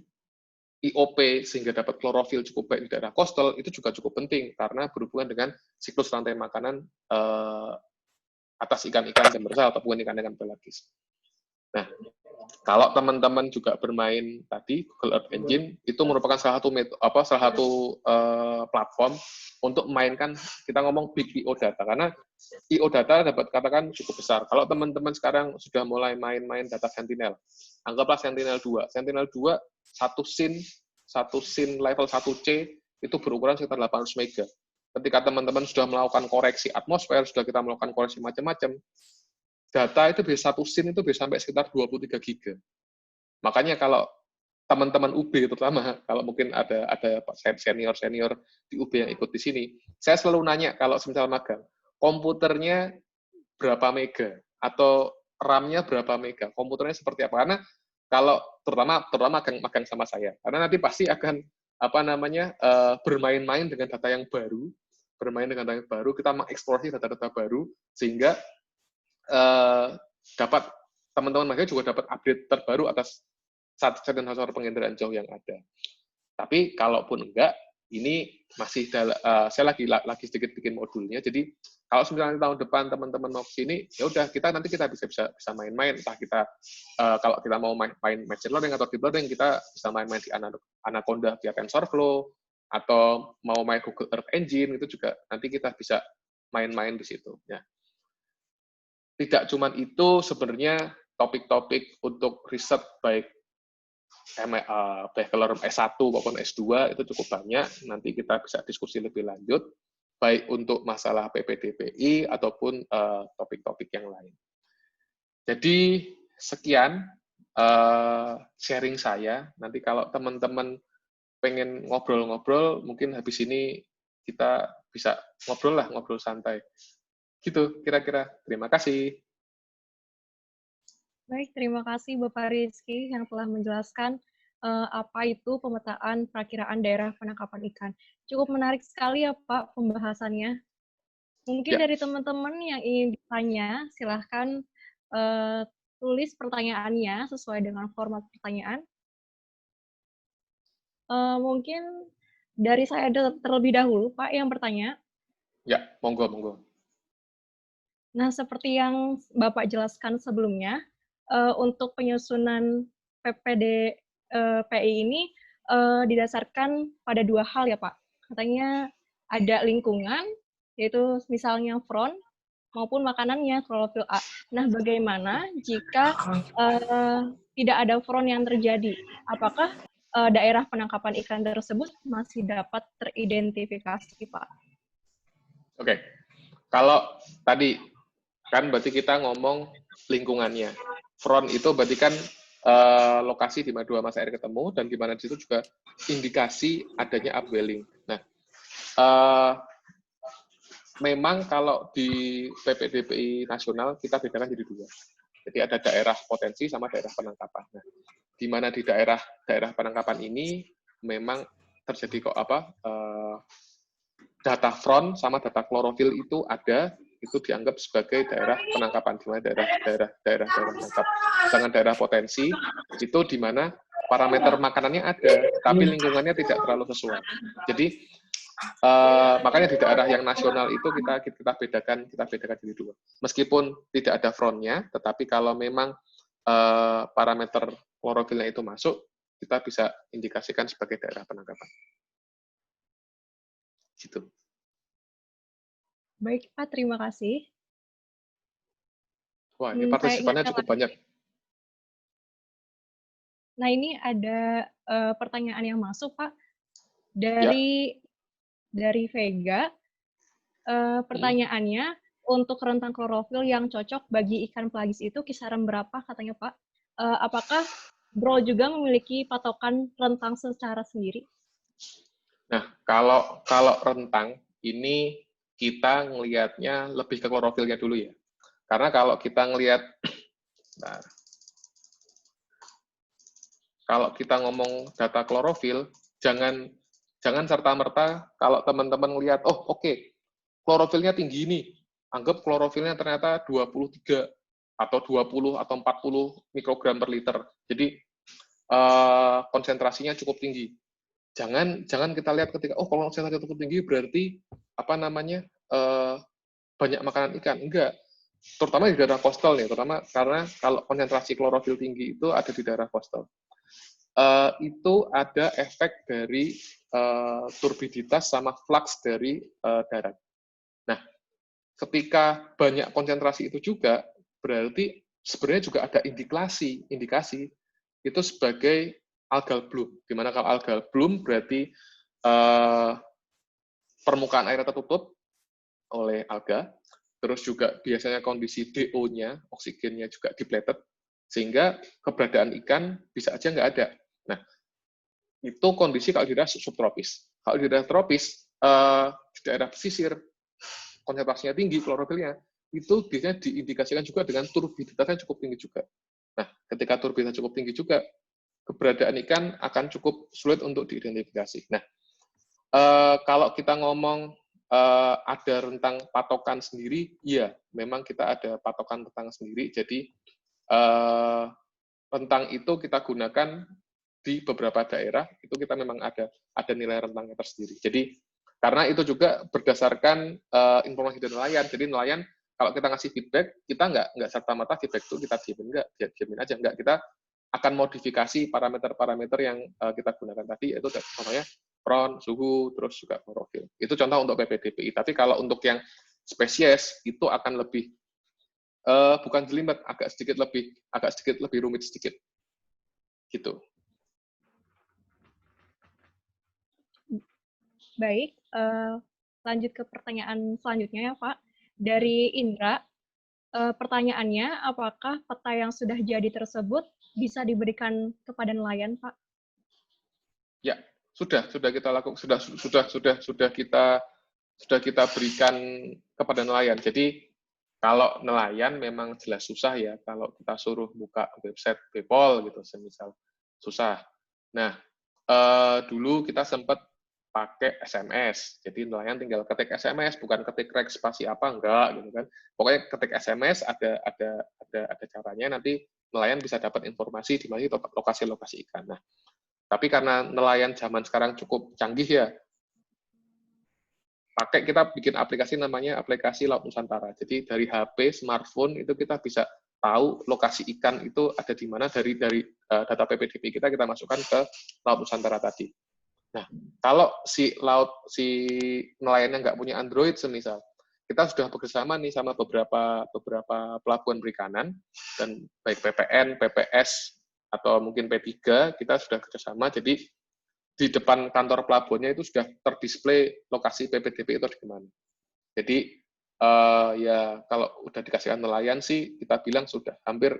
IOP sehingga dapat klorofil cukup baik di daerah coastal, itu juga cukup penting, karena berhubungan dengan siklus rantai makanan atas ikan-ikan demersal ataupun ikan-ikan pelagis. Nah, kalau teman-teman juga bermain tadi Google Earth Engine, itu merupakan salah satu platform untuk memainkan, kita ngomong big IO data, karena IO data dapat katakan cukup besar. Kalau teman-teman sekarang sudah mulai main-main data Sentinel, anggaplah Sentinel 2. Sentinel 2, satu scene level 1C itu berukuran sekitar 800 mega. Ketika teman-teman sudah melakukan koreksi atmosfer, sudah kita melakukan koreksi macam-macam, data itu bisa satu scene itu bisa sampai sekitar 23 giga. Makanya kalau teman-teman UB terutama, kalau mungkin ada senior di UB yang ikut di sini, saya selalu nanya kalau semisal magang, komputernya berapa mega atau RAM-nya berapa mega, komputernya seperti apa? Karena kalau terutama magang sama saya, karena nanti pasti akan bermain-main dengan data yang baru, kita mengeksplorasi data-data baru sehingga dapat teman-teman mahasiswa juga dapat update terbaru atas satelit dan sensor penginderaan jauh yang ada. Tapi kalaupun enggak, ini masih saya lagi sedikit bikin modulnya. Jadi kalau misalnya tahun depan teman-teman mau kesini, ya udah nanti kita bisa main-main. Entah kita kalau kita mau main machine learning atau deep learning, kita bisa main-main di Anaconda via TensorFlow, atau mau main Google Earth Engine, itu juga nanti kita bisa main-main di situ. Ya. Tidak cuma itu, sebenarnya topik-topik untuk riset baik bachelor S1 maupun S2 itu cukup banyak. Nanti kita bisa diskusi lebih lanjut, baik untuk masalah PPDPI ataupun topik-topik yang lain. Jadi sekian sharing saya. Nanti kalau teman-teman pengen ngobrol-ngobrol, mungkin habis ini kita bisa ngobrol santai. Gitu kira-kira. Terima kasih. Baik, terima kasih Bapak Rizky yang telah menjelaskan apa itu pemetaan perakiraan daerah penangkapan ikan. Cukup menarik sekali ya Pak pembahasannya. Mungkin dari teman-teman yang ingin ditanya, silahkan tulis pertanyaannya sesuai dengan format pertanyaan. Mungkin dari saya terlebih dahulu, Pak, yang bertanya. Ya, monggo. Nah, seperti yang Bapak jelaskan sebelumnya, untuk penyusunan PPDPI ini didasarkan pada 2 hal ya Pak. Katanya ada lingkungan, yaitu misalnya front, maupun makanannya, klorofil A. Nah, bagaimana jika tidak ada front yang terjadi? Apakah daerah penangkapan ikan tersebut masih dapat teridentifikasi, Pak? Oke. Kalau tadi, kan berarti kita ngomong lingkungannya. Front itu berarti kan lokasi di mana 2 mata air ketemu, dan di mana di situ juga indikasi adanya upwelling. Nah, memang kalau di PPDPI nasional kita bedakan jadi 2. Jadi ada daerah potensi sama daerah penangkapan. Nah, di mana di daerah penangkapan ini memang terjadi data front sama data klorofil itu ada, itu dianggap sebagai daerah penangkapan, di mana daerah penangkap. Sedangkan daerah potensi itu di mana parameter makanannya ada, tapi lingkungannya tidak terlalu sesuai. Jadi makanya di daerah yang nasional itu kita bedakan jadi 2. Meskipun tidak ada frontnya, tetapi kalau memang parameter klorofilnya itu masuk, kita bisa indikasikan sebagai daerah penangkapan. Gitu. Baik, Pak, terima kasih. Wah, ini partisipannya cukup banyak. Nah, ini ada pertanyaan yang masuk, Pak. Dari Vega, pertanyaannya, untuk rentang klorofil yang cocok bagi ikan pelagis itu kisaran berapa, katanya Pak? Apakah Bro juga memiliki patokan rentang secara sendiri? Nah, kalau rentang, ini kita ngelihatnya lebih ke klorofilnya dulu ya. Karena kalau kita ngelihat, kalau kita ngomong data klorofil, jangan serta-merta kalau teman-teman ngelihat, oh oke, klorofilnya tinggi nih, anggap klorofilnya ternyata 23 atau 20 atau 40 mikrogram per liter. Jadi konsentrasinya cukup tinggi. Jangan kita lihat ketika kalau konsentrasinya cukup tinggi berarti banyak makanan ikan. Enggak. Terutama di daerah coastal nih, terutama karena kalau konsentrasi klorofil tinggi itu ada di daerah coastal. Itu ada efek dari turbiditas sama flux dari darat. Nah, ketika banyak konsentrasi itu juga, berarti sebenarnya juga ada indikasi itu sebagai algal bloom. Dimana kalau algal bloom berarti permukaan air tertutup oleh alga, terus juga biasanya kondisi DO-nya, oksigennya juga depleted, sehingga keberadaan ikan bisa aja nggak ada. Nah, itu kondisi kalau di daerah subtropis. Kalau di daerah tropis, di daerah pesisir, konsentrasinya tinggi, klorofilnya, itu biasanya diindikasikan juga dengan turbiditasnya cukup tinggi juga. Nah, ketika turbiditas cukup tinggi juga, keberadaan ikan akan cukup sulit untuk diidentifikasi. Nah, kalau kita ngomong ada rentang patokan sendiri, iya, memang kita ada patokan rentang sendiri. Jadi rentang itu kita gunakan di beberapa daerah, itu kita memang ada nilai rentangnya tersendiri. Jadi karena itu juga berdasarkan informasi dari nelayan. Jadi nelayan kalau kita ngasih feedback, kita nggak serta-merta feedback itu kita diemin aja. Nggak, kita akan modifikasi parameter-parameter yang kita gunakan tadi, yaitu contohnya PRON, suhu, terus juga klorofil. Itu contoh untuk PPDPI. Tapi kalau untuk yang spesies, itu akan lebih, bukan jelimet, agak sedikit lebih rumit sedikit. Gitu. Baik, lanjut ke pertanyaan selanjutnya ya Pak. Dari Indra, pertanyaannya, apakah peta yang sudah jadi tersebut bisa diberikan kepada nelayan, Pak? Ya, sudah kita lakukan, sudah kita berikan kepada nelayan. Jadi kalau nelayan memang jelas susah ya, kalau kita suruh buka website Bepol gitu, semisal susah. Nah, dulu kita sempat pakai SMS. Jadi nelayan tinggal ketik SMS, bukan ketik rek spasi apa enggak gitu kan. Pokoknya ketik SMS ada caranya, nanti nelayan bisa dapat informasi di mana lokasi-lokasi ikan. Nah, tapi karena nelayan zaman sekarang cukup canggih ya, kita bikin aplikasi namanya aplikasi Laut Nusantara. Jadi dari HP, smartphone itu kita bisa tahu lokasi ikan itu ada di mana dari data PPDP kita masukkan ke Laut Nusantara tadi. Nah, kalau si nelayannya nggak punya Android semisal, kita sudah bekerjasama nih sama beberapa pelabuhan perikanan, dan baik PPN, PPS, atau mungkin P3, kita sudah kerjasama, jadi di depan kantor pelabuhannya itu sudah terdisplay lokasi PPDP itu di mana. Jadi ya kalau udah dikasihkan nelayan sih, kita bilang sudah hampir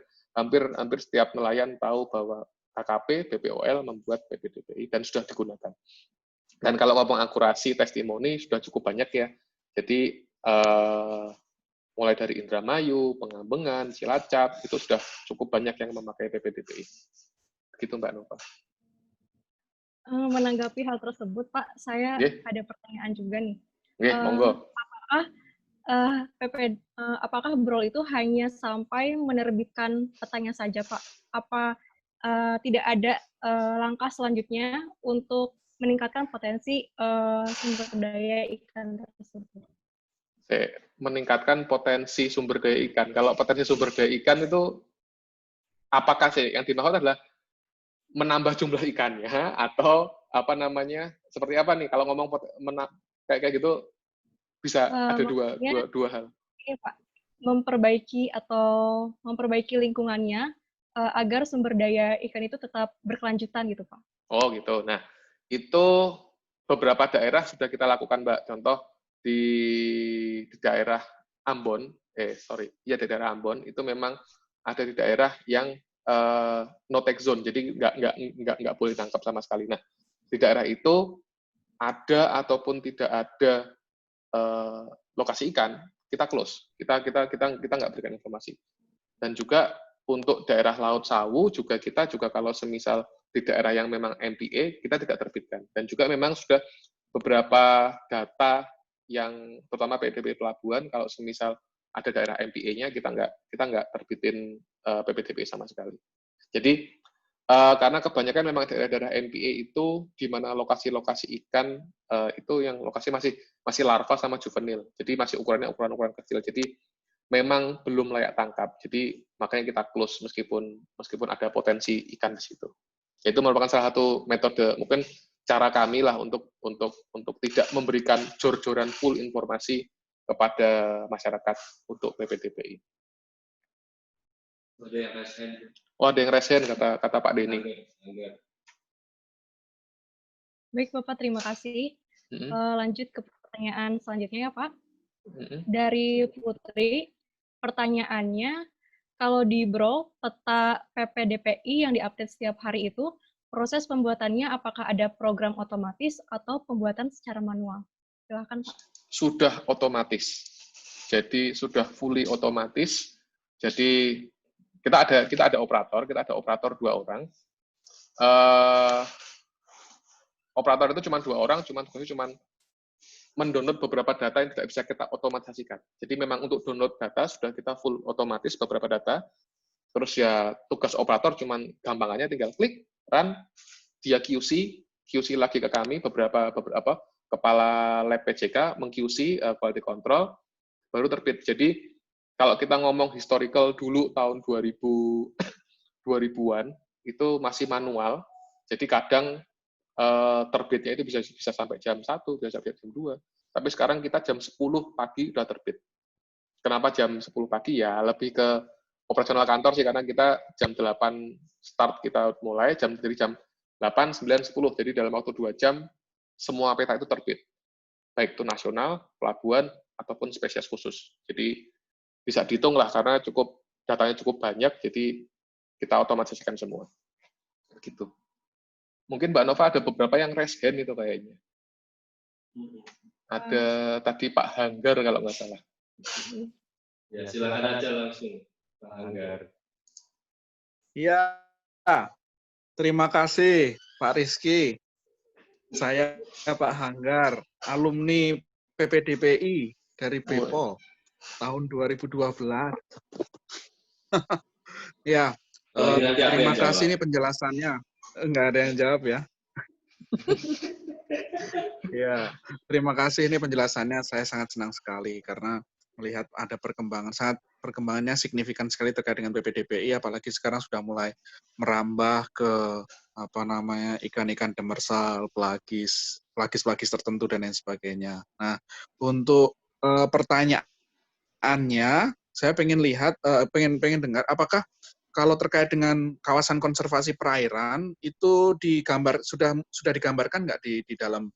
setiap nelayan tahu bahwa KKP, BPOL membuat PPDPI dan sudah digunakan. Dan kalau ngomong akurasi testimoni sudah cukup banyak ya. Jadi mulai dari Indramayu, Pengambengan, Cilacap, itu sudah cukup banyak yang memakai PPDPI. Begitu Mbak Nova. Menanggapi hal tersebut, Pak, saya ada pertanyaan juga nih. Monggo. Apakah BROL itu hanya sampai menerbitkan petanya saja, Pak? Apa tidak ada langkah selanjutnya untuk meningkatkan potensi sumber daya ikan tersebut? Meningkatkan potensi sumber daya ikan. Kalau potensi sumber daya ikan itu apakah sih yang dimaksud adalah menambah jumlah ikannya atau apa namanya, seperti apa nih kalau ngomong kayak gitu bisa ada dua hal. Iya Pak, memperbaiki lingkungannya agar sumber daya ikan itu tetap berkelanjutan gitu Pak. Oh gitu. Nah, itu beberapa daerah sudah kita lakukan Mbak. Contoh di daerah Ambon, di daerah Ambon itu memang ada di daerah yang no take zone, jadi nggak boleh tangkap sama sekali. Nah, di daerah itu ada ataupun tidak ada lokasi ikan, kita close, kita nggak berikan informasi. Dan juga untuk daerah Laut Sawu juga kita kalau semisal di daerah yang memang MPA kita tidak terbitkan. Dan juga memang sudah beberapa data yang terutama PDP pelabuhan, kalau semisal ada daerah MPA-nya kita nggak terbitin PPDP sama sekali. Jadi karena kebanyakan memang daerah-daerah MPA itu di mana lokasi-lokasi ikan itu yang lokasi masih larva sama juvenil. Jadi masih ukuran kecil. Jadi memang belum layak tangkap. Jadi makanya kita close meskipun ada potensi ikan di situ. Itu merupakan salah satu metode, mungkin cara kami lah untuk tidak memberikan jor-joran full informasi kepada masyarakat untuk PPDPI. Ada yang resen. Ada yang resen kata Pak Denny. Baik Bapak, terima kasih. Lanjut ke pertanyaan selanjutnya ya Pak. Dari Putri, pertanyaannya, kalau di BROL, peta PPDPI yang diupdate setiap hari itu, proses pembuatannya apakah ada program otomatis atau pembuatan secara manual? Silakan Pak. Sudah otomatis. Jadi sudah fully otomatis. Jadi kita ada operator 2 orang. eh, operator itu cuma 2 orang, tugasnya cuma mendownload beberapa data yang tidak bisa kita otomatisasikan. Jadi memang untuk download data sudah kita full otomatis beberapa data. Terus ya tugas operator cuman gampangannya tinggal klik, run, dia QC lagi ke kami beberapa kepala lab PJK meng-QC quality control baru terbit. Jadi kalau kita ngomong historical dulu tahun 2000-an itu masih manual. Jadi kadang terbitnya itu bisa sampai jam 1, bisa sampai jam 2. Tapi sekarang kita jam 10 pagi udah terbit. Kenapa jam 10 pagi? Ya lebih ke operasional kantor sih, karena kita jam 8 start kita mulai, dari jam 8, 9, 10. Jadi dalam waktu 2 jam, semua peta itu terbit. Baik itu nasional, pelabuhan, ataupun spesies khusus. Jadi bisa dihitung lah, karena datanya cukup banyak, jadi kita otomatisasikan semua. Gitu. Mungkin Mbak Nova ada beberapa yang raise hand itu kayaknya. Ada tadi Pak Hanggar kalau nggak salah. Ya, silakan aja langsung, Pak Hanggar. Iya, terima kasih Pak Rizky. Saya Pak Hanggar, alumni PPDPI dari BPOL tahun 2012. Ya, terima kasih ini penjelasannya. Enggak ada yang jawab ya. Ya, terima kasih ini penjelasannya. Saya sangat senang sekali karena melihat ada perkembangannya signifikan sekali terkait dengan PPDPI, apalagi sekarang sudah mulai merambah ke ikan-ikan demersal, pelagis tertentu dan lain sebagainya. Nah, untuk pertanyaannya, saya pengen dengar apakah kalau terkait dengan kawasan konservasi perairan itu sudah digambarkan nggak di dalam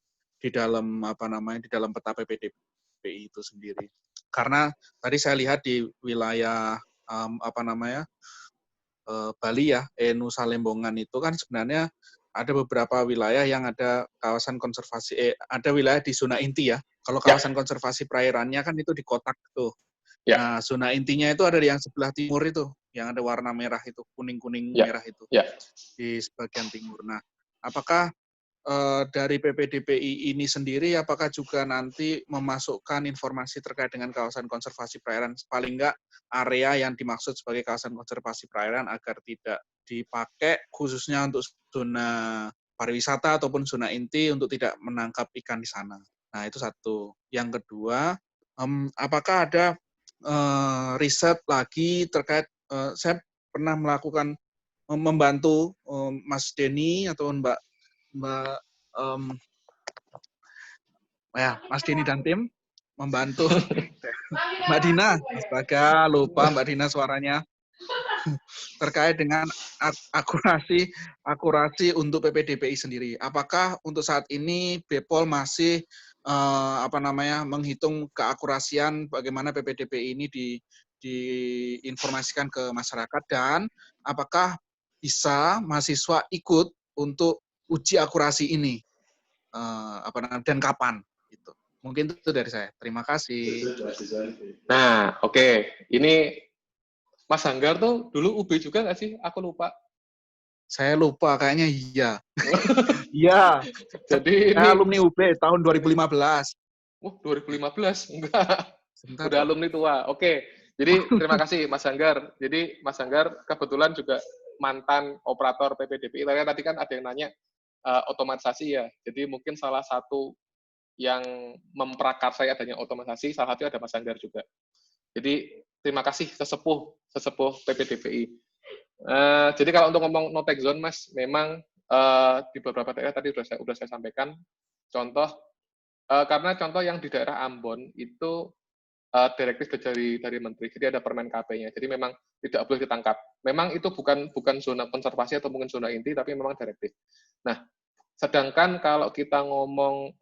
peta PPDPI itu sendiri? Karena tadi saya lihat di wilayah Bali ya, Nusa Lembongan itu kan sebenarnya ada beberapa wilayah yang ada kawasan konservasi ada wilayah di zona inti ya. Kalau kawasan konservasi perairannya kan itu di kotak tuh. Ya. Nah, zona intinya itu ada di yang sebelah timur itu, yang ada warna merah itu, kuning-kuning merah itu, di sebagian timur. Nah, apakah dari PPDPI ini sendiri, apakah juga nanti memasukkan informasi terkait dengan kawasan konservasi perairan, paling enggak area yang dimaksud sebagai kawasan konservasi perairan agar tidak dipakai khususnya untuk zona pariwisata ataupun zona inti untuk tidak menangkap ikan di sana. Nah, itu satu. Yang kedua, apakah ada riset lagi terkait, saya pernah membantu Mas Denny atau Mbak Mas Denny dan tim membantu Mbak Dina, astaga lupa Mbak Dina suaranya, terkait dengan akurasi untuk PPDPI sendiri. Apakah untuk saat ini BPOL masih menghitung keakurasian bagaimana PPDPI ini diinformasikan ke masyarakat, dan apakah bisa mahasiswa ikut untuk uji akurasi ini dan kapan? Gitu. Mungkin itu dari saya. Terima kasih. Nah, oke. Ini Mas Hanggar tuh dulu UB juga nggak sih? Aku lupa. Saya lupa, kayaknya iya. Iya. Jadi saya alumni UB tahun 2015. 2015? Enggak. Sebentar, udah alumni tua. Oke. Jadi terima kasih Mas Hanggar. Jadi Mas Hanggar kebetulan juga mantan operator PPDPI. Tadi kan ada yang nanya otomatisasi ya. Jadi mungkin salah satu yang memprakarsai adanya otomatisasi, salah satunya ada Mas Hanggar juga. Jadi terima kasih sesepuh PPDPI. Jadi kalau untuk ngomong no take zone, Mas, memang di beberapa daerah tadi sudah saya sampaikan contoh, karena contoh yang di daerah Ambon itu direktif dari Menteri, jadi ada Permen KP-nya, jadi memang tidak boleh ditangkap. Memang itu bukan zona konservasi atau mungkin zona inti, tapi memang direktif. Nah, sedangkan kalau kita ngomong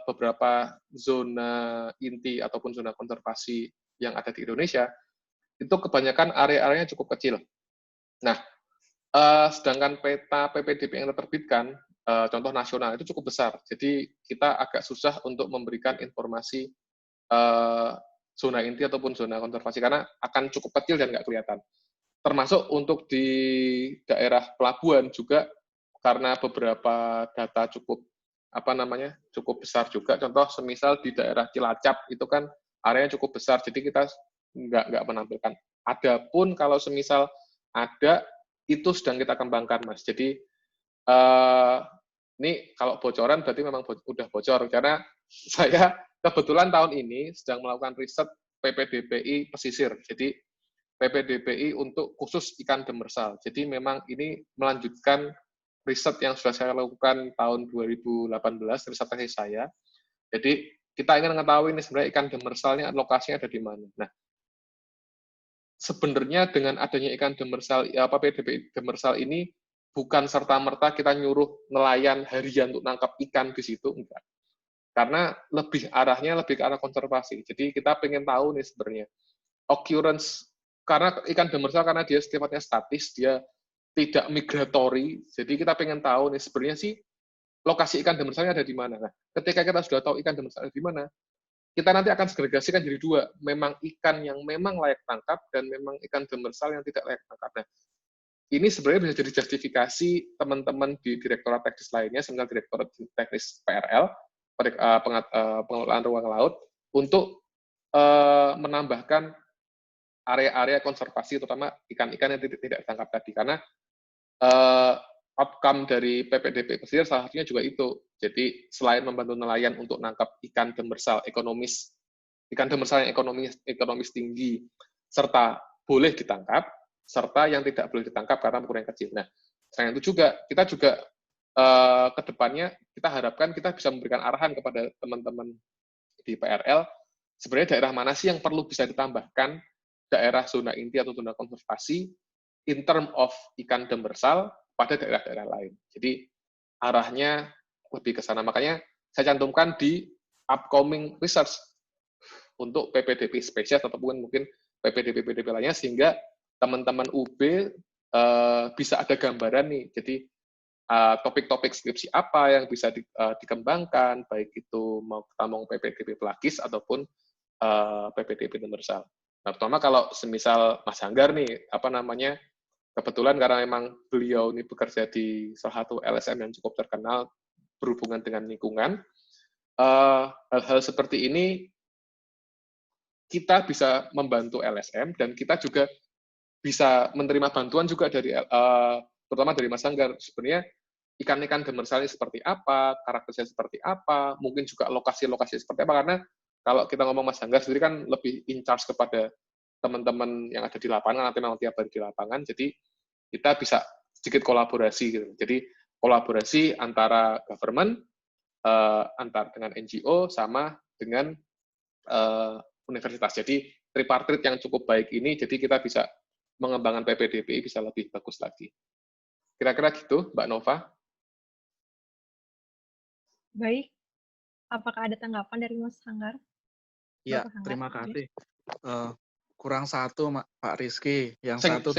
beberapa zona inti ataupun zona konservasi yang ada di Indonesia, itu kebanyakan area-areanya cukup kecil. Nah, sedangkan peta PPDP yang diterbitkan, contoh nasional, itu cukup besar. Jadi kita agak susah untuk memberikan informasi zona inti ataupun zona konservasi, karena akan cukup kecil dan nggak kelihatan. Termasuk untuk di daerah pelabuhan juga, karena beberapa data cukup cukup besar juga. Contoh semisal di daerah Cilacap itu kan areanya cukup besar, jadi kita nggak menampilkan. Adapun kalau semisal ada, itu sedang kita kembangkan, Mas. Jadi ini kalau bocoran berarti memang udah bocor, karena saya kebetulan tahun ini sedang melakukan riset PPDPI pesisir. Jadi PPDPI untuk khusus ikan demersal. Jadi memang ini melanjutkan riset yang sudah saya lakukan tahun 2018, riset tesis saya. Jadi kita ingin mengetahui ini sebenarnya ikan demersalnya lokasinya ada di mana. Nah, sebenarnya dengan adanya ikan demersal, PPDPI demersal ini bukan serta-merta kita nyuruh nelayan harian untuk nangkap ikan di situ, enggak. Karena arahnya lebih ke arah konservasi. Jadi kita pengen tahu nih sebenarnya occurrence, karena ikan demersal karena dia sifatnya statis, dia tidak migratory, jadi kita pengen tahu nih sebenarnya sih lokasi ikan demersalnya ada di mana. Nah, ketika kita sudah tahu ikan demersal ada di mana, kita nanti akan segregasikan jadi dua, memang ikan yang memang layak tangkap dan memang ikan demersal yang tidak layak tangkap. Nah, ini sebenarnya bisa jadi justifikasi teman-teman di Direktorat Teknis lainnya, semisal Direktorat Teknis PRL, pengelolaan ruang laut, untuk menambahkan area-area konservasi, terutama ikan-ikan yang tidak ditangkap tadi. Karena outcome dari PPDP pesisir salah satunya juga itu. Jadi selain membantu nelayan untuk nangkap ikan demersal ikan demersal yang ekonomis tinggi, serta boleh ditangkap, serta yang tidak boleh ditangkap karena ukuran kecil. Nah, selain itu juga, kita juga ke depannya kita harapkan kita bisa memberikan arahan kepada teman-teman di PRL, sebenarnya daerah mana sih yang perlu bisa ditambahkan daerah zona inti atau zona konservasi in term of ikan demersal pada daerah-daerah lain. Jadi arahnya lebih ke sana. Makanya saya cantumkan di upcoming research untuk PPDP spesies ataupun mungkin PPDP lainnya, sehingga teman-teman UB bisa ada gambaran nih. Jadi topik-topik skripsi apa yang bisa dikembangkan, baik itu mau kita mau PPDP pelagis ataupun PPDP demersal. Nah, pertama kalau semisal Mas Hanggar nih, kebetulan karena memang beliau ini bekerja di salah satu LSM yang cukup terkenal berhubungan dengan lingkungan, hal-hal seperti ini kita bisa membantu LSM dan kita juga bisa menerima bantuan juga dari, terutama dari Mas Hanggar. Sebenarnya ikan-ikan demersalnya seperti apa, karakteristiknya seperti apa, mungkin juga lokasi-lokasi seperti apa, karena kalau kita ngomong Mas Hanggar sendiri kan lebih in charge kepada teman-teman yang ada di lapangan, nanti memang tiap hari di lapangan, jadi kita bisa sedikit kolaborasi gitu. Jadi kolaborasi antara government, antar dengan NGO, sama dengan universitas. Jadi tripartit yang cukup baik ini, jadi kita bisa mengembangkan PPDPI bisa lebih bagus lagi. Kira-kira gitu, Mbak Nova. Baik. Apakah ada tanggapan dari Mas Hanggar? Ya, terima kasih. Kurang satu, Pak Rizky. Yang satu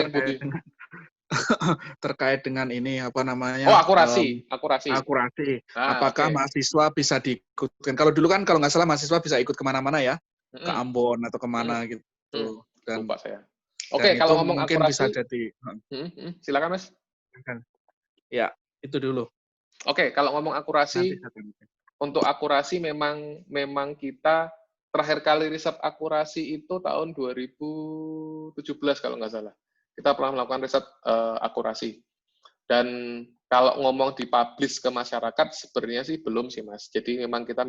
terkait dengan ini akurasi. Nah, apakah mahasiswa bisa diikutkan? Kalau dulu kan kalau nggak salah mahasiswa bisa ikut kemana-mana ya, ke Ambon atau kemana gitu. Dan lupa saya. Oke, kalau ngomong mungkin akurasi, bisa jadi. Silakan Mas. Ya, itu dulu. Oke, kalau ngomong akurasi, untuk akurasi memang kita terakhir kali riset akurasi itu tahun 2017 kalau nggak salah. Kita pernah melakukan riset akurasi. Dan kalau ngomong dipublish ke masyarakat, sebenarnya sih belum sih, Mas. Jadi kita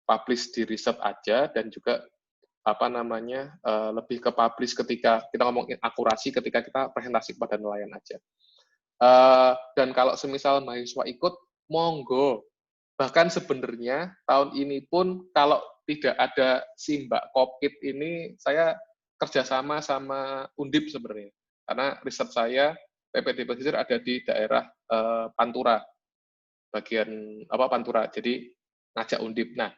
publish di riset aja, dan juga lebih ke publish ketika kita ngomongin akurasi, ketika kita presentasi kepada nelayan aja. Dan kalau semisal mahasiswa ikut, monggo. Bahkan sebenarnya tahun ini pun kalau tidak ada si Mbak Kopit ini, saya kerjasama sama Undip sebenarnya. Karena riset saya, PPD pesisir ada di daerah Pantura, bagian Pantura. Jadi ngajak Undip. Nah,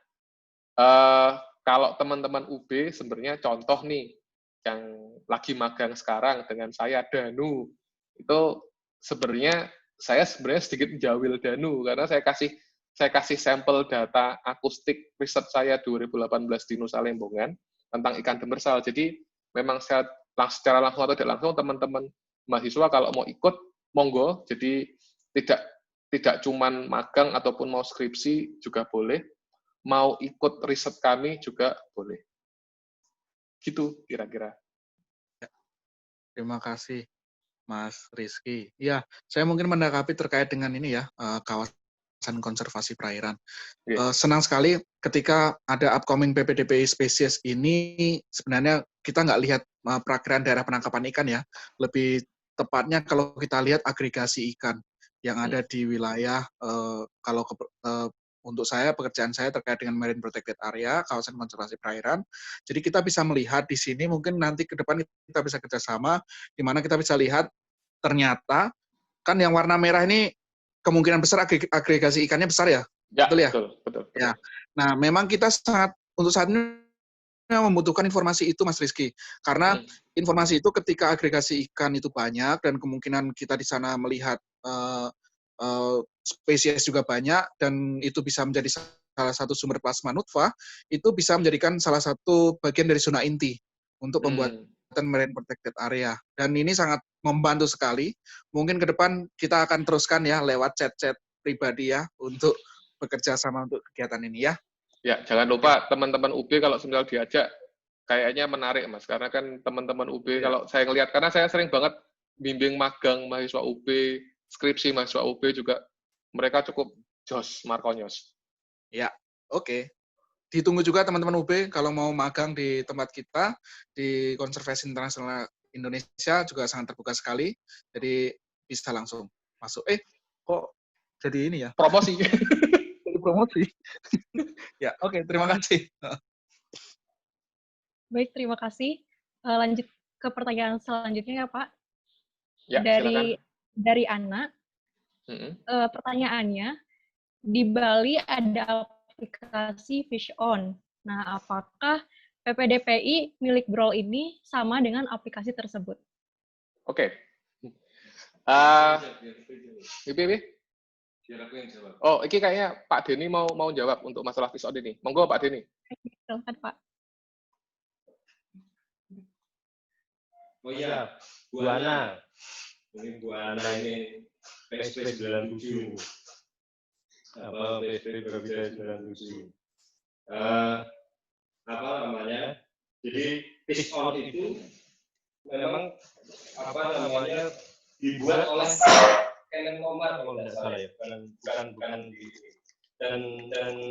kalau teman-teman UB sebenarnya contoh nih, yang lagi magang sekarang dengan saya, Danu, itu sebenarnya saya sedikit menjawil Danu, karena saya kasih sampel data akustik riset saya 2018 di Nusa Lembongan tentang ikan demersal. Jadi memang secara langsung atau tidak langsung teman-teman mahasiswa kalau mau ikut, monggo. Jadi tidak tidak cuman magang ataupun mau skripsi juga boleh, mau ikut riset kami juga boleh. Gitu kira-kira. Terima kasih, Mas Rizky. Ya, saya mungkin menanggapi terkait dengan ini ya, kawasan konservasi perairan. Senang sekali ketika ada upcoming PPDPI spesies ini, sebenarnya kita nggak lihat perakiraan daerah penangkapan ikan ya, lebih tepatnya kalau kita lihat agregasi ikan yang ada di wilayah, kalau untuk saya, pekerjaan saya terkait dengan marine protected area, kawasan konservasi perairan. Jadi kita bisa melihat di sini, mungkin nanti ke depan kita bisa kerjasama, di mana kita bisa lihat ternyata, kan yang warna merah ini kemungkinan besar agregasi ikannya besar ya? Ya, betul ya? Betul. Ya. Nah, memang kita untuk saat ini membutuhkan informasi itu, Mas Rizky. Karena informasi itu ketika agregasi ikan itu banyak, dan kemungkinan kita di sana melihat spesies juga banyak, dan itu bisa menjadi salah satu sumber plasma nutfah, itu bisa menjadikan salah satu bagian dari zona inti untuk pembuatan marine protected area. Dan ini sangat membantu sekali. Mungkin ke depan kita akan teruskan ya lewat chat-chat pribadi ya untuk bekerja sama untuk kegiatan ini ya. Ya, jangan lupa teman-teman UB kalau semisal diajak, kayaknya menarik Mas, karena kan teman-teman UB kalau saya ngelihat, karena saya sering banget bimbing magang mahasiswa UB, skripsi mahasiswa UB juga, mereka cukup jos, markonyos. Ya, oke. Ditunggu juga teman-teman UB kalau mau magang di tempat kita, di Konservasi Internasional Indonesia juga sangat terbuka sekali, jadi bisa langsung masuk. Kok jadi ini ya? Promosi. Jadi promosi. Ya, oke, terima kasih. Baik, terima kasih. Lanjut ke pertanyaan selanjutnya ya, Pak. Ya, silakan. Dari Ana. Pertanyaannya, di Bali ada aplikasi Fish On. Nah, apakah PPDPI milik Brol ini sama dengan aplikasi tersebut? Oke. Ibu. Oh, ini kayaknya Pak Denny mau jawab untuk masalah Fish On ini. Monggo Pak Denny. Silakan, Pak. Oh iya, Bu Ana. Ini Bu Ana ini PSP 97. Apa PSP Brawijaya 97. Apa namanya? Jadi Fish On itu memang apa namanya dibuat oleh Kemenkomar kalau tidak salah ya, bukan di dan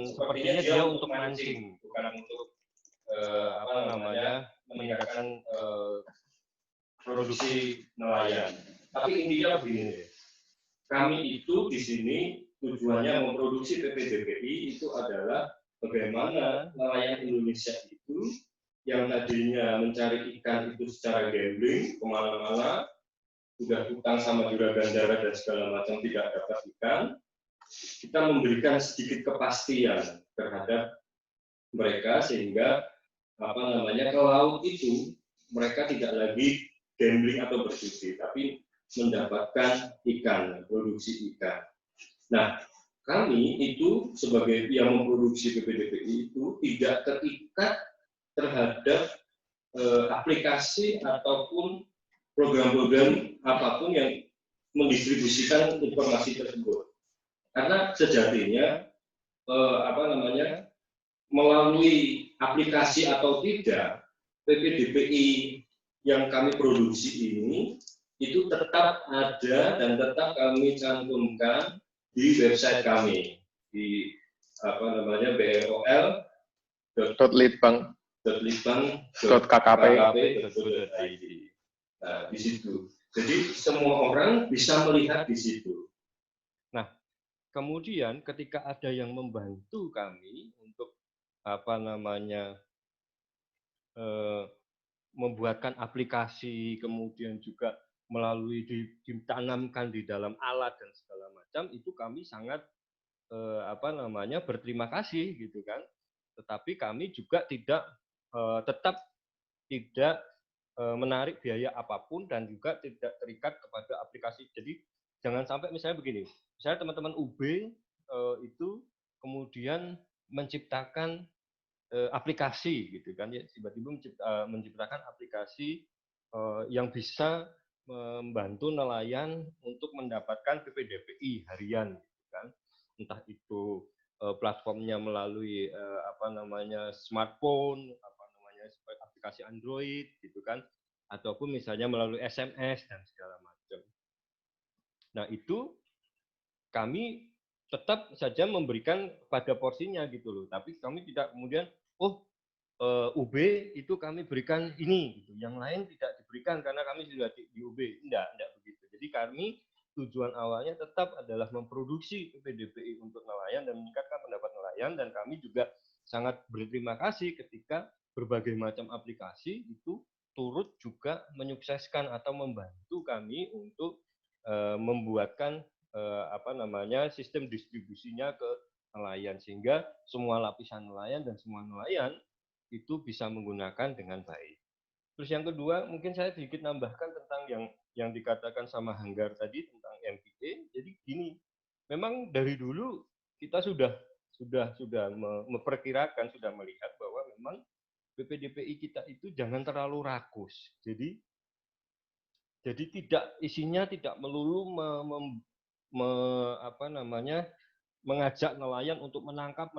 sepertinya dia untuk mancing, bukan untuk apa namanya meningkatkan produksi nelayan. Tapi intinya begini, kami itu di sini tujuannya memproduksi PPDPI itu adalah bagaimana nelayan Indonesia itu yang tadinya mencari ikan itu secara gambling kemana-mana, sudah hutang sama juragan darat dan segala macam tidak dapat ikan, kita memberikan sedikit kepastian terhadap mereka sehingga apa namanya ke laut itu mereka tidak lagi gambling atau berjudi, tapi mendapatkan ikan, produksi ikan. Nah, kami itu sebagai yang memproduksi PPDPI itu tidak terikat terhadap aplikasi ataupun program-program apapun yang mendistribusikan informasi tersebut. Karena sejatinya apa namanya melalui aplikasi atau tidak PPDPI yang kami produksi ini itu tetap ada dan tetap kami cantumkan di website kami di apa namanya brol.litbang.kkp.go.id. Nah, di situ. Jadi semua orang bisa melihat di situ. Nah, kemudian ketika ada yang membantu kami untuk apa namanya membuatkan aplikasi, kemudian juga melalui ditanamkan di dalam alat dan segala macam, itu kami sangat apa namanya berterima kasih gitu kan. Tetapi kami juga tetap tidak menarik biaya apapun dan juga tidak terikat kepada aplikasi. Jadi jangan sampai misalnya begini, misalnya teman-teman UB itu kemudian menciptakan aplikasi gitu kan ya, tiba-tiba menciptakan aplikasi yang bisa membantu nelayan untuk mendapatkan PPDPI harian, gitu kan. Entah itu platformnya melalui smartphone, aplikasi Android, gitu kan, ataupun misalnya melalui SMS dan segala macam. Nah, itu kami tetap saja memberikan pada porsinya gitu loh, tapi kami tidak kemudian UB itu kami berikan ini gitu, yang lain tidak diberikan karena kami sudah di UB. Enggak begitu. Jadi kami tujuan awalnya tetap adalah memproduksi PPDPI untuk nelayan dan meningkatkan pendapat nelayan, dan kami juga sangat berterima kasih ketika berbagai macam aplikasi itu turut juga menyukseskan atau membantu kami untuk membuatkan sistem distribusinya ke nelayan, sehingga semua lapisan nelayan dan semua nelayan itu bisa menggunakan dengan baik. Terus yang kedua, mungkin saya sedikit nambahkan tentang yang dikatakan sama Hanggar tadi tentang MPA. Jadi gini, memang dari dulu kita sudah memperkirakan, sudah melihat bahwa memang PPDPI kita itu jangan terlalu rakus. Jadi isinya tidak melulu mengajak nelayan untuk menangkap,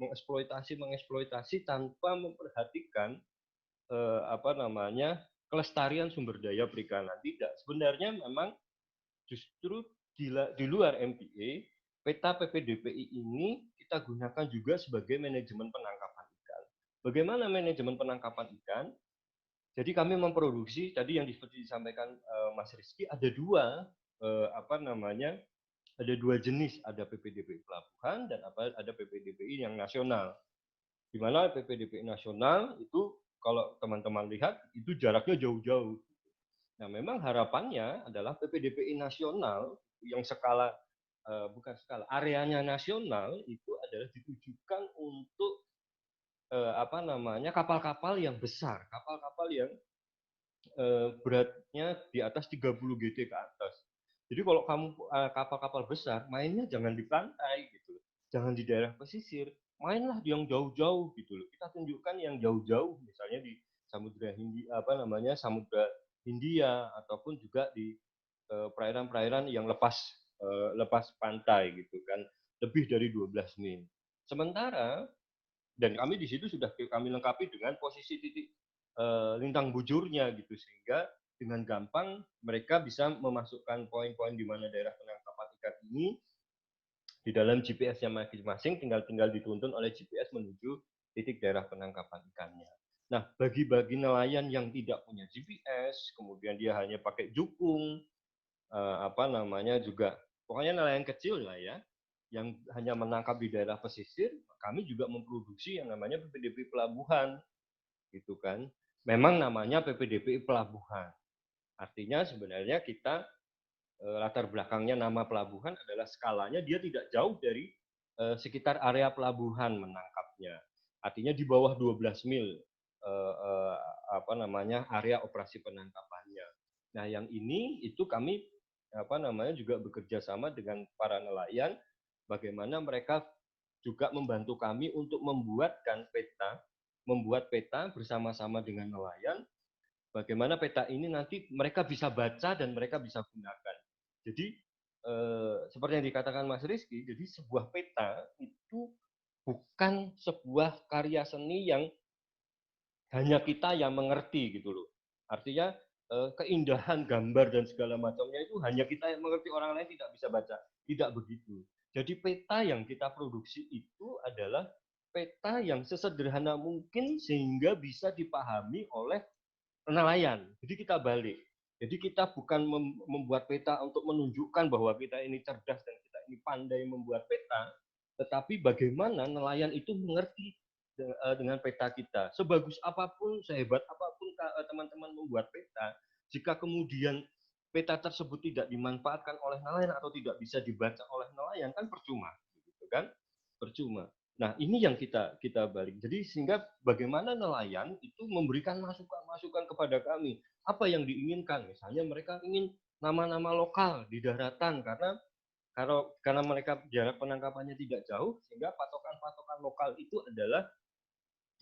mengeksploitasi tanpa memperhatikan kelestarian sumber daya perikanan. Tidak, sebenarnya memang justru di luar MPA, peta PPDPI ini kita gunakan juga sebagai manajemen penangkapan ikan. Bagaimana manajemen penangkapan ikan? Jadi kami memproduksi, tadi yang seperti disampaikan Mas Rizky, ada dua jenis, ada PPDPI pelabuhan dan ada PPDPI yang nasional. Di mana PPDPI nasional itu kalau teman-teman lihat itu jaraknya jauh-jauh. Nah, memang harapannya adalah PPDPI nasional yang areanya nasional itu adalah ditujukan untuk kapal-kapal yang besar, kapal-kapal yang beratnya di atas 30 GT ke atas. Jadi kalau kamu kapal-kapal besar, mainnya jangan di pantai gitu, jangan di daerah pesisir, mainlah yang jauh-jauh gitu loh. Kita tunjukkan yang jauh-jauh, misalnya di Samudra Hindia ataupun juga di perairan-perairan yang lepas pantai gitu kan, lebih dari 12 mil. Sementara dan kami di situ sudah kami lengkapi dengan posisi titik lintang bujurnya gitu, sehingga dengan gampang mereka bisa memasukkan poin-poin di mana daerah penangkapan ikan ini di dalam GPS-nya masing-masing, tinggal dituntun oleh GPS menuju titik daerah penangkapan ikannya. Nah, bagi nelayan yang tidak punya GPS, kemudian dia hanya pakai jukung, juga pokoknya nelayan kecil lah ya, yang hanya menangkap di daerah pesisir, kami juga memproduksi yang namanya PPDPI pelabuhan, gitu kan. Memang namanya PPDPI pelabuhan. Artinya sebenarnya kita latar belakangnya nama pelabuhan adalah skalanya dia tidak jauh dari sekitar area pelabuhan menangkapnya. Artinya di bawah 12 mil area operasi penangkapannya. Nah, yang ini itu kami juga bekerja sama dengan para nelayan, bagaimana mereka juga membantu kami untuk membuat peta bersama-sama dengan nelayan, bagaimana peta ini nanti mereka bisa baca dan mereka bisa gunakan. Jadi seperti yang dikatakan Mas Rizky, jadi sebuah peta itu bukan sebuah karya seni yang hanya kita yang mengerti gitu loh. Artinya keindahan gambar dan segala macamnya itu hanya kita yang mengerti, orang lain tidak bisa baca. Tidak begitu. Jadi peta yang kita produksi itu adalah peta yang sesederhana mungkin sehingga bisa dipahami oleh nelayan. Jadi kita balik. Jadi kita bukan membuat peta untuk menunjukkan bahwa kita ini cerdas dan kita ini pandai membuat peta, tetapi bagaimana nelayan itu mengerti dengan peta kita. Sebagus apapun, sehebat apapun teman-teman membuat peta, jika kemudian peta tersebut tidak dimanfaatkan oleh nelayan atau tidak bisa dibaca oleh nelayan, kan percuma, gitu kan? Percuma. Nah, ini yang kita balik. Jadi sehingga bagaimana nelayan itu memberikan masukan kepada kami. Apa yang diinginkan? Misalnya mereka ingin nama-nama lokal di daratan karena mereka jarak penangkapannya tidak jauh, sehingga patokan-patokan lokal itu adalah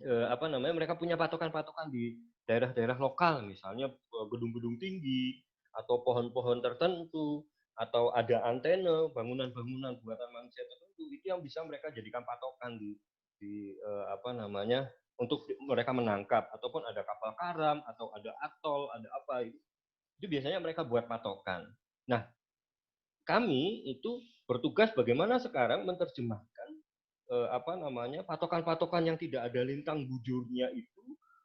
mereka punya patokan-patokan di daerah-daerah lokal, misalnya gedung-gedung tinggi atau pohon-pohon tertentu atau ada antena, bangunan-bangunan buatan manusia tertentu, itu yang bisa mereka jadikan patokan untuk mereka menangkap, ataupun ada kapal karam atau ada atol, ada apa itu biasanya mereka buat patokan. Nah, kami itu bertugas bagaimana sekarang menerjemahkan patokan-patokan yang tidak ada lintang bujurnya itu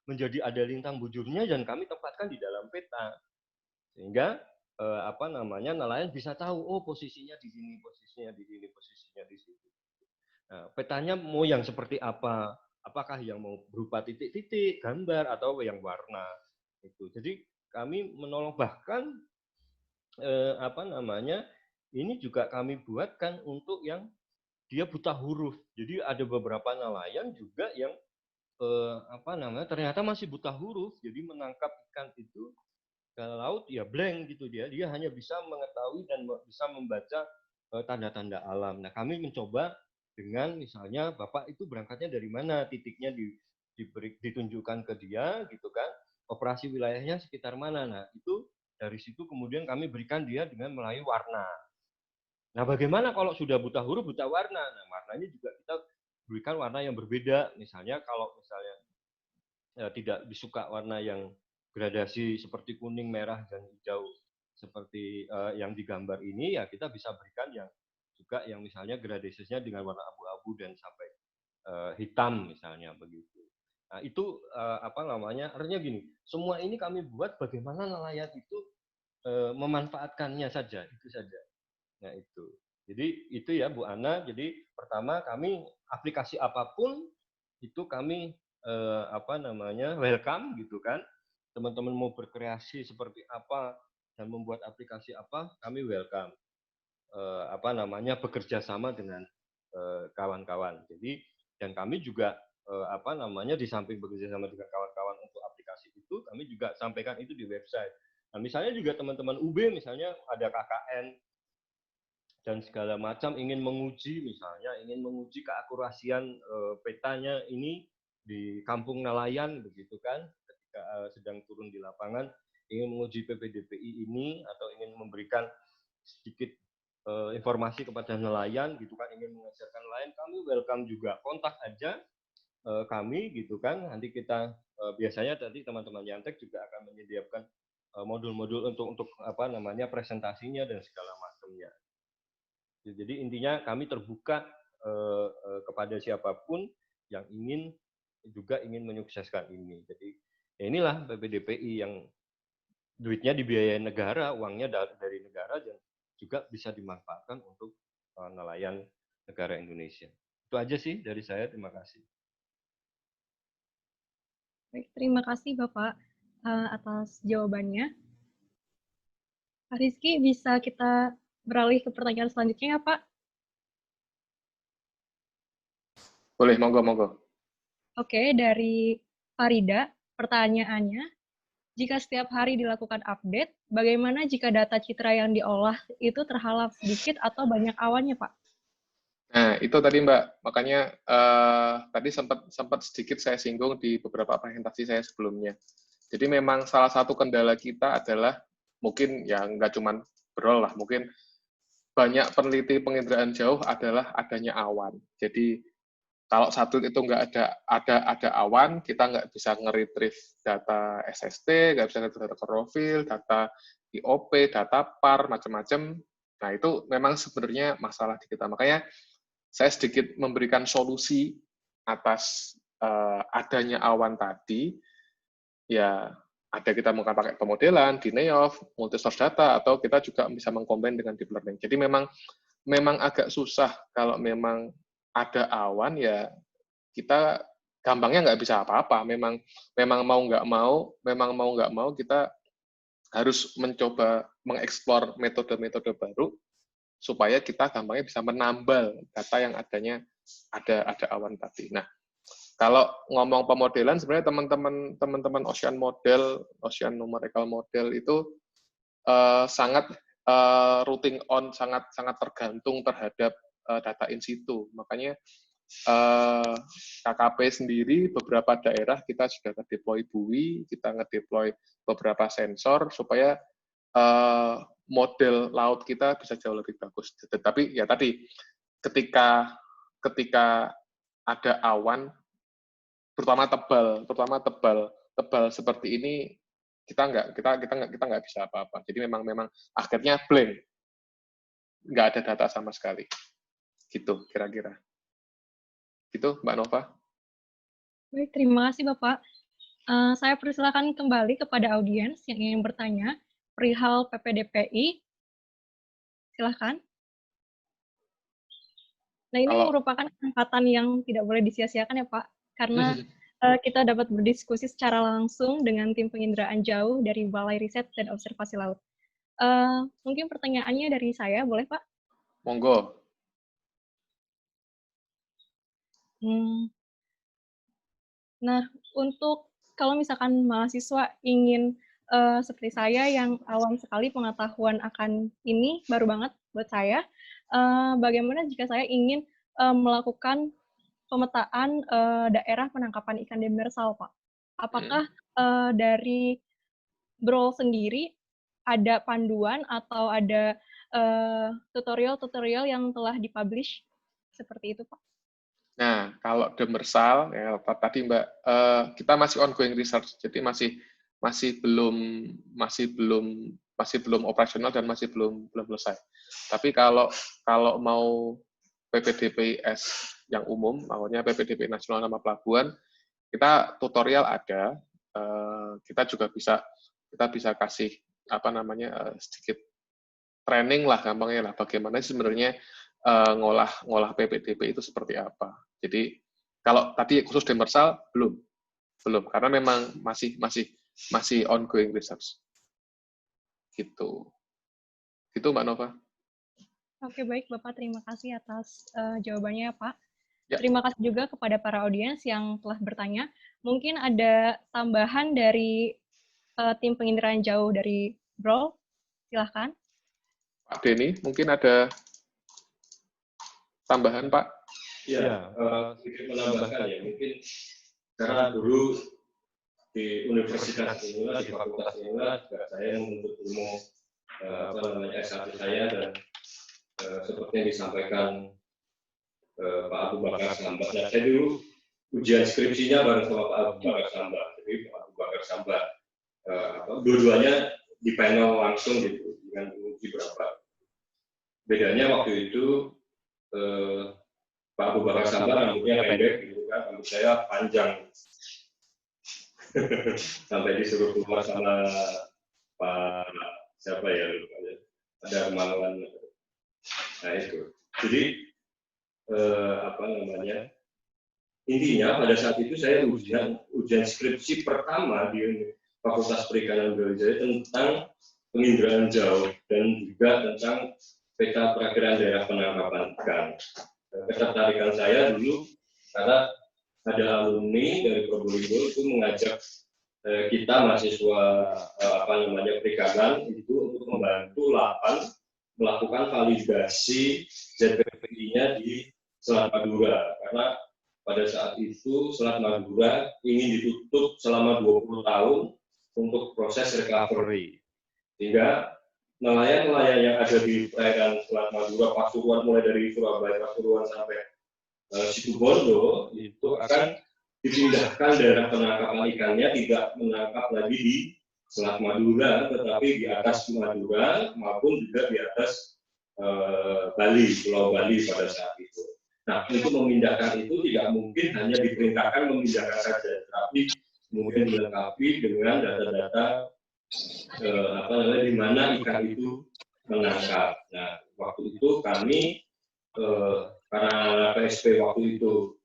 menjadi ada lintang bujurnya, dan kami tempatkan di dalam peta, sehingga nelayan bisa tahu, oh posisinya di sini, posisinya di sini, posisinya di sini. Nah, petanya mau yang seperti apa? Apakah yang mau berupa titik-titik, gambar, atau yang warna? Itu. Jadi kami menolong, bahkan ini juga kami buatkan untuk yang dia buta huruf. Jadi ada beberapa nelayan juga yang ternyata masih buta huruf. Jadi menangkap ikan itu ke laut ya blank gitu, dia hanya bisa mengetahui dan bisa membaca tanda-tanda alam. Nah, kami mencoba dengan misalnya Bapak itu berangkatnya dari mana, titiknya ditunjukkan ke dia gitu kan, operasi wilayahnya sekitar mana. Nah, itu dari situ kemudian kami berikan dia dengan melalui warna. Nah, bagaimana kalau sudah buta huruf, buta warna? Nah, warnanya juga kita berikan warna yang berbeda. Misalnya kalau tidak disuka warna yang gradasi seperti kuning, merah, dan hijau seperti yang digambar ini, ya kita bisa berikan yang misalnya gradasinya dengan warna abu-abu dan sampai hitam misalnya begitu. Nah, itu artinya gini, semua ini kami buat bagaimana nelayan itu memanfaatkannya saja, itu saja. Nah, itu. Jadi itu ya Bu Ana. Jadi pertama kami aplikasi apapun itu kami welcome gitu kan. Teman-teman mau berkreasi seperti apa dan membuat aplikasi apa, kami welcome. Bekerja sama dengan kawan-kawan. Jadi dan kami juga di samping bekerja sama dengan kawan-kawan untuk aplikasi itu, kami juga sampaikan itu di website. Nah, misalnya juga teman-teman UB misalnya ada KKN dan segala macam ingin menguji keakurasian petanya ini di kampung nelayan begitu kan, ketika sedang turun di lapangan ingin menguji PPDPI ini atau ingin memberikan sedikit informasi kepada nelayan gitu kan, ingin mengajarkan nelayan, kami welcome juga, kontak aja kami gitu kan. Nanti kita biasanya tadi teman-teman Yantek juga akan menyediakan modul-modul untuk presentasinya dan segala macamnya. Jadi intinya kami terbuka kepada siapapun yang ingin menyukseskan ini. Jadi ya inilah PPDPI yang duitnya dibiayai negara, uangnya dari negara, dan juga bisa dimanfaatkan untuk nelayan negara Indonesia. Itu aja sih dari saya. Terima kasih. Baik, terima kasih Bapak atas jawabannya. Pak Rizky, bisa kita beralih ke pertanyaan selanjutnya ya Pak? Boleh, monggo. Oke, dari Farida, pertanyaannya, jika setiap hari dilakukan update, bagaimana jika data citra yang diolah itu terhalang sedikit atau banyak awannya, Pak? Nah, itu tadi Mbak, makanya tadi sempat sedikit saya singgung di beberapa presentasi saya sebelumnya. Jadi memang salah satu kendala kita adalah mungkin ya nggak cuma Brol lah, mungkin banyak peneliti penginderaan jauh adalah adanya awan. Jadi kalau satelit itu nggak ada awan, kita nggak bisa nge-retrieve data SST, nggak bisa nge-retrieve data profil, data IOP, data PAR, macam-macam. Nah, itu memang sebenarnya masalah di kita. Makanya saya sedikit memberikan solusi atas adanya awan tadi. Ya, ada kita mungkin pakai pemodelan, DNEOF, multi-source data, atau kita juga bisa mengcombine dengan deep learning. Jadi memang agak susah kalau memang ada awan, ya kita gampangnya nggak bisa apa-apa. Memang mau nggak mau kita harus mencoba mengeksplor metode-metode baru supaya kita gampangnya bisa menambal data yang ada awan tadi. Nah, kalau ngomong pemodelan, sebenarnya teman-teman Ocean Numerical Model itu sangat routing on, sangat tergantung terhadap data in situ. Makanya KKP sendiri, beberapa daerah kita sudah nge-deploy buoy, kita nge-deploy beberapa sensor supaya model laut kita bisa jauh lebih bagus. Tetapi ya tadi, ketika ada awan, terutama tebal seperti ini, kita nggak bisa apa-apa. Jadi memang akhirnya blank, nggak ada data sama sekali. Gitu kira-kira. Gitu, Mbak Nova. Baik, terima kasih Bapak. Saya persilakan kembali kepada audiens yang ingin bertanya perihal PPDPI. Silahkan. Nah, ini merupakan kesempatan yang tidak boleh disia-siakan ya Pak, karena kita dapat berdiskusi secara langsung dengan tim penginderaan jauh dari Balai Riset dan Observasi Laut. Mungkin pertanyaannya dari saya, boleh Pak? Monggo. Nah, untuk kalau misalkan mahasiswa ingin seperti saya yang awam sekali pengetahuan akan ini, baru banget buat saya, bagaimana jika saya ingin melakukan pemetaan daerah penangkapan ikan demersal, Pak? Apakah dari BROL sendiri ada panduan atau ada tutorial-tutorial yang telah dipublish seperti itu, Pak? Nah, kalau demersal, ya tadi Mbak, kita masih ongoing research, jadi masih belum operasional dan masih belum selesai. Tapi kalau mau PPDPIS yang umum, maksudnya PPDPI nasional nama pelabuhan, kita tutorial ada, kita juga bisa kasih sedikit training lah gampangnya lah, bagaimana sebenarnya ngolah PPDP itu seperti apa. Jadi kalau tadi khusus demersal belum karena memang masih ongoing research. Gitu Mbak Nova. Oke, baik Bapak, terima kasih atas jawabannya Pak. Ya. Terima kasih juga kepada para audiens yang telah bertanya. Mungkin ada tambahan dari tim penginderaan jauh dari BROL, silahkan. Pak Denny, mungkin ada tambahan, Pak? Ya, sedikit menambahkan ya, mungkin karena dulu di universitas inilah, di fakultas inilah, juga saya menuntut ilmu S1 saya, dan seperti yang disampaikan Pak Abu Bakar Samba. Nah, saya dulu ujian skripsinya bareng sama Pak Abu Bakar Samba. Jadi Pak Abu Bakar Samba, dua-duanya di panel langsung gitu, dengan uji berapa. Bedanya waktu itu Pak Abu Bakar Samba rambutnya pendek, gitu kan, rambut saya panjang. Sampai disuruh keluar sama Pak siapa ya, lupa ya, ada kemaluan. Nah itu. Jadi intinya pada saat itu saya ujian skripsi pertama di Fakultas Perikanan Brawijaya tentang penginderaan jauh dan juga tentang peta perakiraan daerah penangkapan ikan. Ketertarikan saya dulu karena ada alumni dari Probolinggo itu mengajak kita mahasiswa perikanan itu untuk membantu LAPAN melakukan validasi ZPPI-nya di Selat Madura, karena pada saat itu Selat Madura ingin ditutup selama 20 tahun untuk proses recovery, sehingga nelayan-nelayan yang ada di perairan Selat Madura, Pasuruan, mulai dari Surabaya, Pasuruan sampai Situbondo, itu akan dipindahkan daerah penangkapan ikannya, tidak menangkap lagi di Selat Madura, tetapi di atas Madura maupun juga di atas Bali, Pulau Bali pada saat itu. Nah, untuk memindahkan itu tidak mungkin hanya diperintahkan memindahkan saja, tapi kemudian dilengkapi dengan data-data di mana ikan itu menangkap. Nah, waktu itu kami karena PSP waktu itu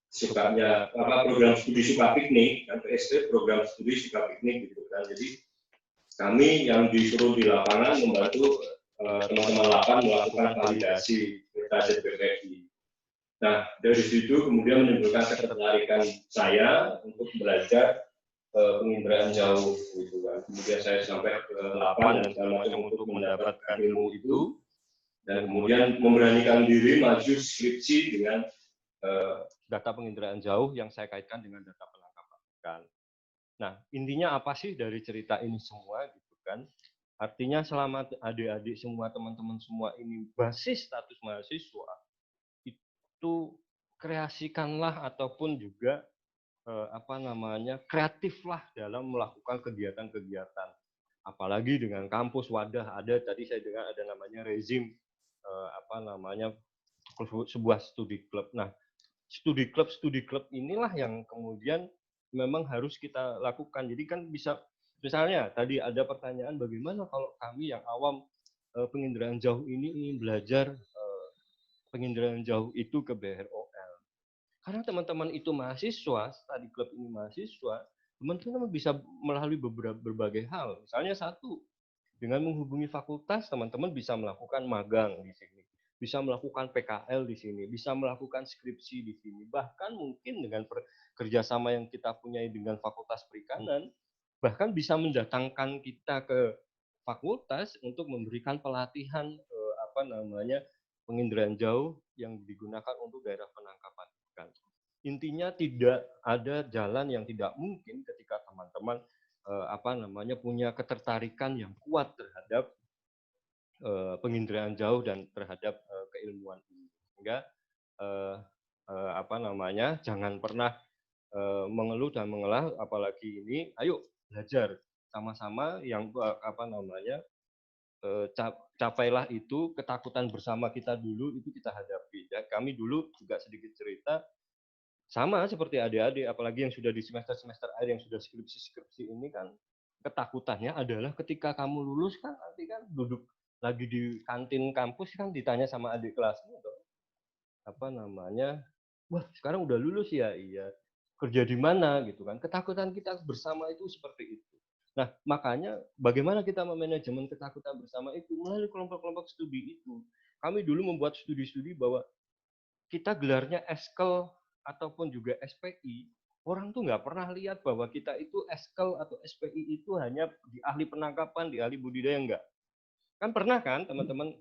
sukanya program studi suka piknik, kan PSP program studi suka piknik gitu kan. Jadi kami yang disuruh di lapangan membantu teman-teman lapangan melakukan validasi peta ZPPI. Nah, dari situ kemudian menimbulkan ketertarikan saya untuk belajar penginderaan jauh gitu kan. Kemudian saya sampai ke lapangan dan segala macam untuk mendapatkan ilmu itu, dan kemudian memberanikan diri maju skripsi dengan data penginderaan jauh yang saya kaitkan dengan data penangkapan ikan. Nah, intinya apa sih dari cerita ini semua gitu kan? Artinya selama adik-adik semua, teman-teman semua ini basis status mahasiswa, itu kreasikanlah ataupun juga kreatiflah dalam melakukan kegiatan-kegiatan. Apalagi dengan kampus wadah ada tadi saya dengar ada namanya rezim sebuah studi klub. Nah, studi klub inilah yang kemudian memang harus kita lakukan. Jadi kan bisa misalnya tadi ada pertanyaan bagaimana kalau kami yang awam penginderaan jauh ini ingin belajar penginderaan jauh itu ke BROL. Karena teman-teman itu mahasiswa, study club ini mahasiswa, teman-teman bisa melalui berbagai hal. Misalnya satu, dengan menghubungi fakultas, teman-teman bisa melakukan magang di sini, bisa melakukan PKL di sini, bisa melakukan skripsi di sini. Bahkan mungkin dengan kerjasama yang kita punya dengan Fakultas Perikanan, bahkan bisa mendatangkan kita ke fakultas untuk memberikan pelatihan penginderaan jauh yang digunakan untuk daerah penangkapan ikan. Intinya tidak ada jalan yang tidak mungkin ketika teman-teman punya ketertarikan yang kuat terhadap penginderaan jauh dan terhadap keilmuan ini. Sehingga jangan pernah mengeluh dan mengelah, apalagi ini, ayo belajar sama-sama yang capailah itu, ketakutan bersama kita dulu itu kita hadapi. Ya, kami dulu juga sedikit cerita sama seperti adik-adik, apalagi yang sudah di semester akhir yang sudah skripsi ini kan ketakutannya adalah ketika kamu lulus kan nanti kan duduk lagi di kantin kampus kan ditanya sama adik kelasmu wah sekarang udah lulus ya, iya kerja di mana gitu kan. Ketakutan kita bersama itu seperti itu. Nah, makanya bagaimana kita memanajemen ketakutan bersama itu melalui kelompok-kelompok studi itu. Kami dulu membuat studi-studi bahwa kita gelarnya eskel ataupun juga SPI, orang tuh nggak pernah lihat bahwa kita itu eskel atau SPI itu hanya di ahli penangkapan, di ahli budidaya, enggak. Kan pernah kan teman-teman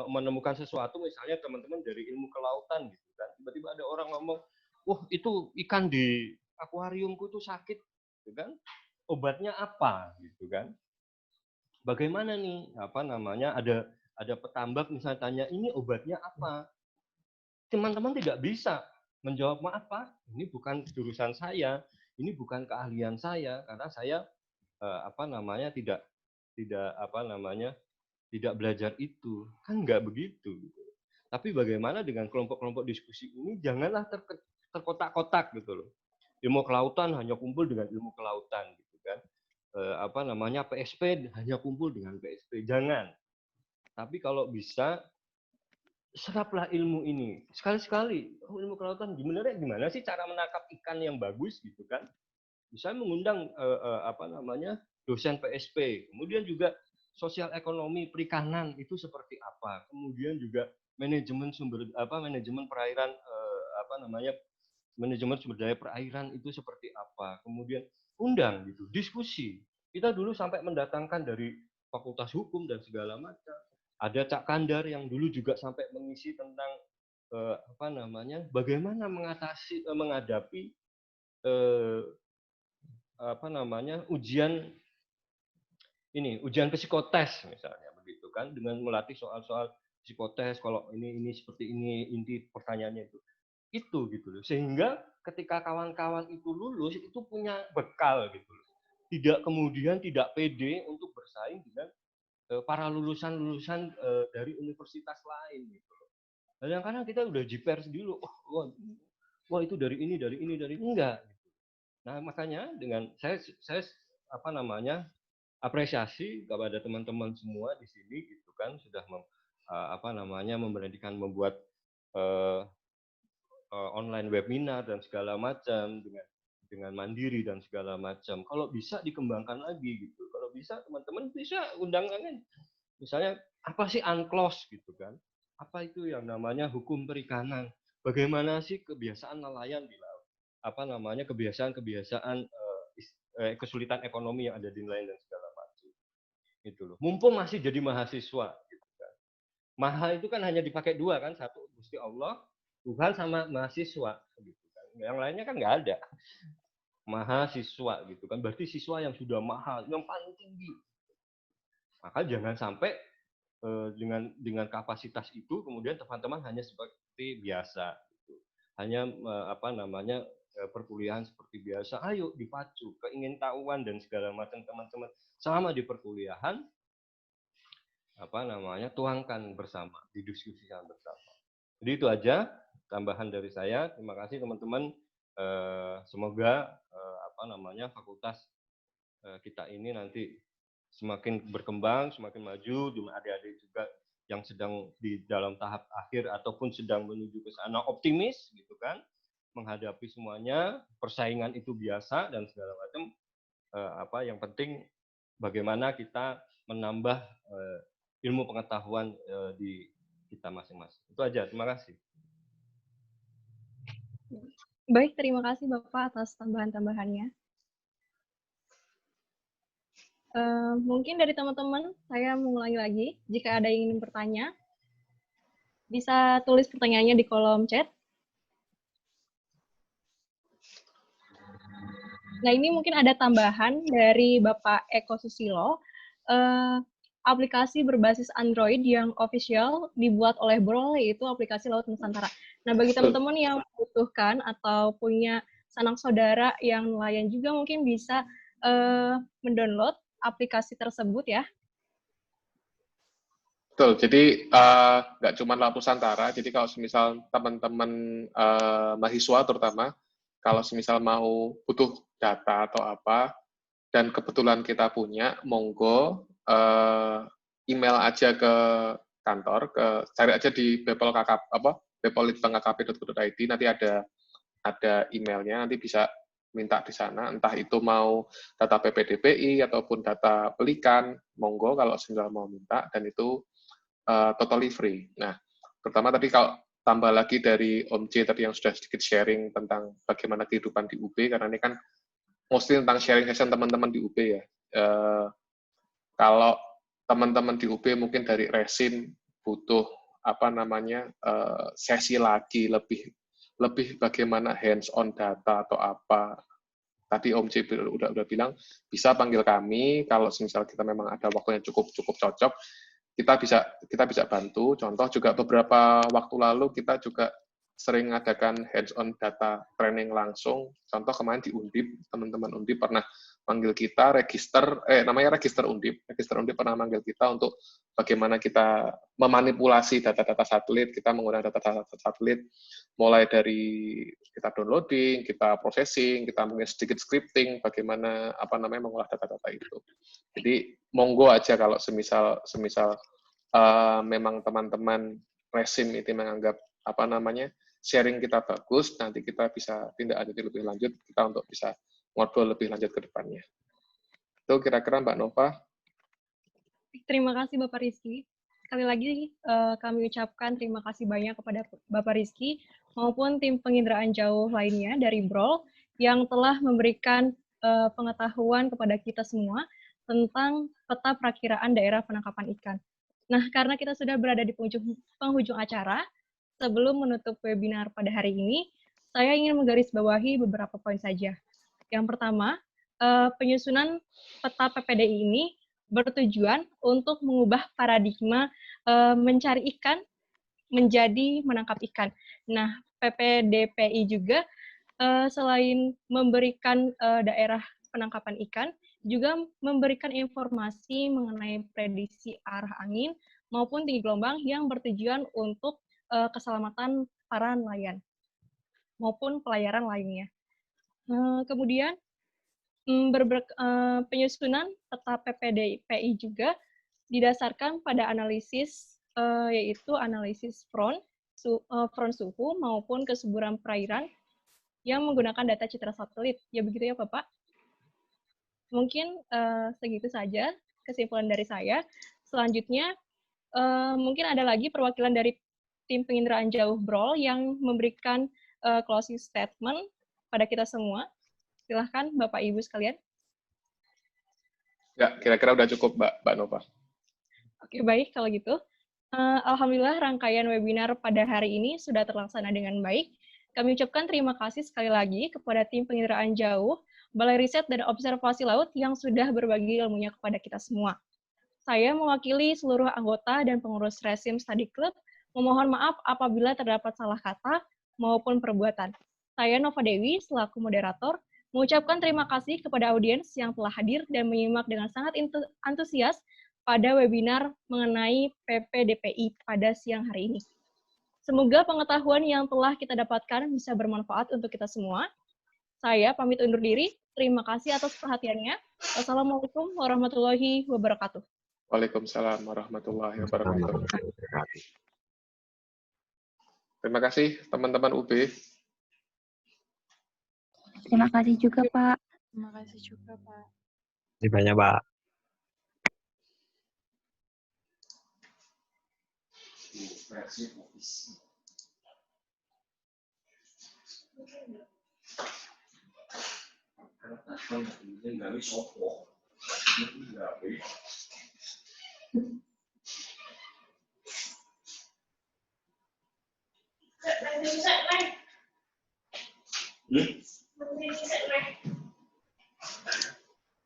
menemukan sesuatu, misalnya teman-teman dari ilmu kelautan gitu kan, tiba-tiba ada orang ngomong, wah itu ikan di akuariumku itu sakit, gitu kan, obatnya apa, gitu kan. Bagaimana nih, ada petambak misalnya tanya, ini obatnya apa? Teman-teman tidak bisa menjawab, maaf Pak, ini bukan jurusan saya, ini bukan keahlian saya, karena saya tidak belajar itu, kan nggak begitu. Tapi bagaimana dengan kelompok-kelompok diskusi ini, janganlah terkotak-kotak gitu loh. Ilmu kelautan hanya kumpul dengan ilmu kelautan gitu kan. PSP hanya kumpul dengan PSP, jangan. Tapi kalau bisa seraplah ilmu ini sekali-sekali. Ilmu kelautan gimana sih cara menangkap ikan yang bagus gitu kan? Bisa mengundang dosen PSP, kemudian juga sosial ekonomi perikanan itu seperti apa, kemudian juga manajemen perairan manajemen sumber daya perairan itu seperti apa, kemudian undang gitu diskusi. Kita dulu sampai mendatangkan dari Fakultas Hukum dan segala macam. Ada Cak Kandar yang dulu juga sampai mengisi tentang bagaimana menghadapi ujian psikotes misalnya begitu kan, dengan melatih soal-soal psikotes, kalau ini seperti ini, inti pertanyaannya itu gitu loh, sehingga ketika kawan-kawan itu lulus itu punya bekal gitu loh, tidak kemudian tidak pede untuk bersaing dengan para lulusan dari universitas lain gitu loh. Kadang-kadang kita udah jipers dulu, wah itu dari ini enggak. Nah makanya dengan saya apresiasi kepada teman-teman semua di sini gitu kan, sudah memberanikan membuat online webinar dan segala macam dengan mandiri dan segala macam. Kalau bisa dikembangkan lagi gitu. Kalau bisa teman-teman bisa undangan, misalnya apa sih UNCLOS gitu kan? Apa itu yang namanya hukum perikanan? Bagaimana sih kebiasaan nelayan di laut? Kebiasaan kesulitan ekonomi yang ada di nelayan dan segala macam. Gitu loh. Mumpung masih jadi mahasiswa gitu kan. Mahal itu kan hanya dipakai dua kan, satu Gusti Allah, Tuhan sama mahasiswa gitu kan. Yang lainnya kan nggak ada. Mahasiswa gitu kan. Berarti siswa yang sudah mahal, yang paling tinggi. Maka jangan sampai dengan kapasitas itu kemudian teman-teman hanya seperti biasa gitu. Hanya perkuliahan seperti biasa, ayo dipacu keingintahuan dan segala macam teman-teman selama di perkuliahan tuangkan bersama, didiskusikan bersama. Jadi itu aja tambahan dari saya. Terima kasih teman-teman. Semoga fakultas kita ini nanti semakin berkembang, semakin maju, adik-adik juga yang sedang di dalam tahap akhir ataupun sedang menuju ke sana optimis gitu kan, menghadapi semuanya, persaingan itu biasa dan segala macam. Yang penting bagaimana kita menambah ilmu pengetahuan di kita masing-masing. Itu aja, terima kasih. Baik, terima kasih Bapak atas tambahan-tambahannya. Mungkin dari teman-teman, saya mengulangi lagi. Jika ada yang ingin bertanya, bisa tulis pertanyaannya di kolom chat. Nah, ini mungkin ada tambahan dari Bapak Eko Susilo. Aplikasi berbasis Android yang official dibuat oleh Brol, yaitu aplikasi Laut Nusantara. Nah, bagi teman-teman yang membutuhkan atau punya sanak saudara yang nelayan juga mungkin bisa mendownload aplikasi tersebut ya. Betul, jadi nggak cuma Laut Nusantara, jadi kalau semisal teman-teman mahasiswa terutama, kalau semisal mau butuh data atau apa, dan kebetulan kita punya, monggo email aja ke kantor, cari aja di bepol.kkp.go.id, nanti ada emailnya, nanti bisa minta di sana, entah itu mau data PPDPI ataupun data pelikan, monggo kalau semisal mau minta, dan itu totally free. Nah, pertama tadi kalau tambah lagi dari Om J tadi yang sudah sedikit sharing tentang bagaimana kehidupan di UB, karena ini kan mostly tentang sharing session teman-teman di UB ya. Kalau teman-teman di UB mungkin dari resin butuh sesi lagi lebih bagaimana hands on data atau apa. Tadi Om J udah bilang bisa panggil kami kalau misal kita memang ada waktunya cukup cocok, kita bisa bantu. Contoh juga beberapa waktu lalu kita juga sering mengadakan hands on data training langsung. Contoh kemarin di Undip, teman-teman Undip pernah manggil kita namanya register Undip. Register Undip pernah manggil kita untuk bagaimana kita memanipulasi data-data satelit, kita menggunakan data-data satelit mulai dari kita downloading, kita processing, kita mungkin sedikit scripting bagaimana mengolah data-data itu. Jadi monggo aja kalau semisal memang teman-teman resim itu menganggap sharing kita bagus, nanti kita bisa tindak lanjut lebih lanjut, kita untuk bisa ngobrol lebih lanjut ke depannya. Itu kira-kira Mbak Nova. Terima kasih Bapak Rizky. Sekali lagi kami ucapkan terima kasih banyak kepada Bapak Rizky maupun tim penginderaan jauh lainnya dari BROL yang telah memberikan pengetahuan kepada kita semua tentang peta perakiraan daerah penangkapan ikan. Nah, karena kita sudah berada di penghujung acara, sebelum menutup webinar pada hari ini, saya ingin menggarisbawahi beberapa poin saja. Yang pertama, penyusunan peta PPDI ini bertujuan untuk mengubah paradigma mencari ikan menjadi menangkap ikan. Nah, PPDPI juga selain memberikan daerah penangkapan ikan, juga memberikan informasi mengenai prediksi arah angin maupun tinggi gelombang yang bertujuan untuk keselamatan para nelayan maupun pelayaran lainnya. Kemudian penyusunan peta PPDPI juga didasarkan pada analisis yaitu analisis front suhu maupun kesuburan perairan yang menggunakan data citra satelit. Ya begitu ya Bapak. Mungkin segitu saja kesimpulan dari saya. Selanjutnya mungkin ada lagi perwakilan dari tim penginderaan jauh BROL yang memberikan closing statement pada kita semua. Silahkan Bapak Ibu sekalian. Ya, kira-kira udah cukup Mbak Nova. Oke, baik kalau gitu. Alhamdulillah rangkaian webinar pada hari ini sudah terlaksana dengan baik. Kami ucapkan terima kasih sekali lagi kepada tim penginderaan jauh, Balai Riset dan Observasi Laut yang sudah berbagi ilmunya kepada kita semua. Saya mewakili seluruh anggota dan pengurus Resim Study Club, memohon maaf apabila terdapat salah kata maupun perbuatan. Saya Nova Dewi, selaku moderator, mengucapkan terima kasih kepada audiens yang telah hadir dan menyimak dengan sangat antusias pada webinar mengenai PPDPI pada siang hari ini. Semoga pengetahuan yang telah kita dapatkan bisa bermanfaat untuk kita semua. Saya pamit undur diri. Terima kasih atas perhatiannya. Wassalamualaikum warahmatullahi wabarakatuh. Waalaikumsalam warahmatullahi wabarakatuh. Terima kasih teman-teman UB. Terima kasih juga, Pak. Terima kasih juga, Pak. Terima kasih banyak, Pak.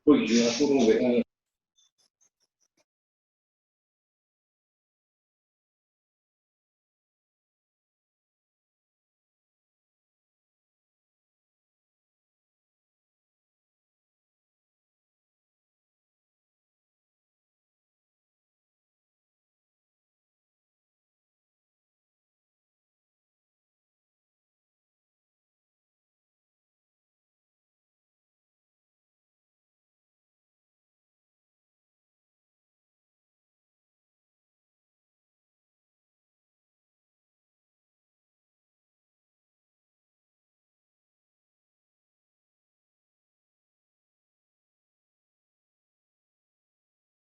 Oh iya, aku mau WA.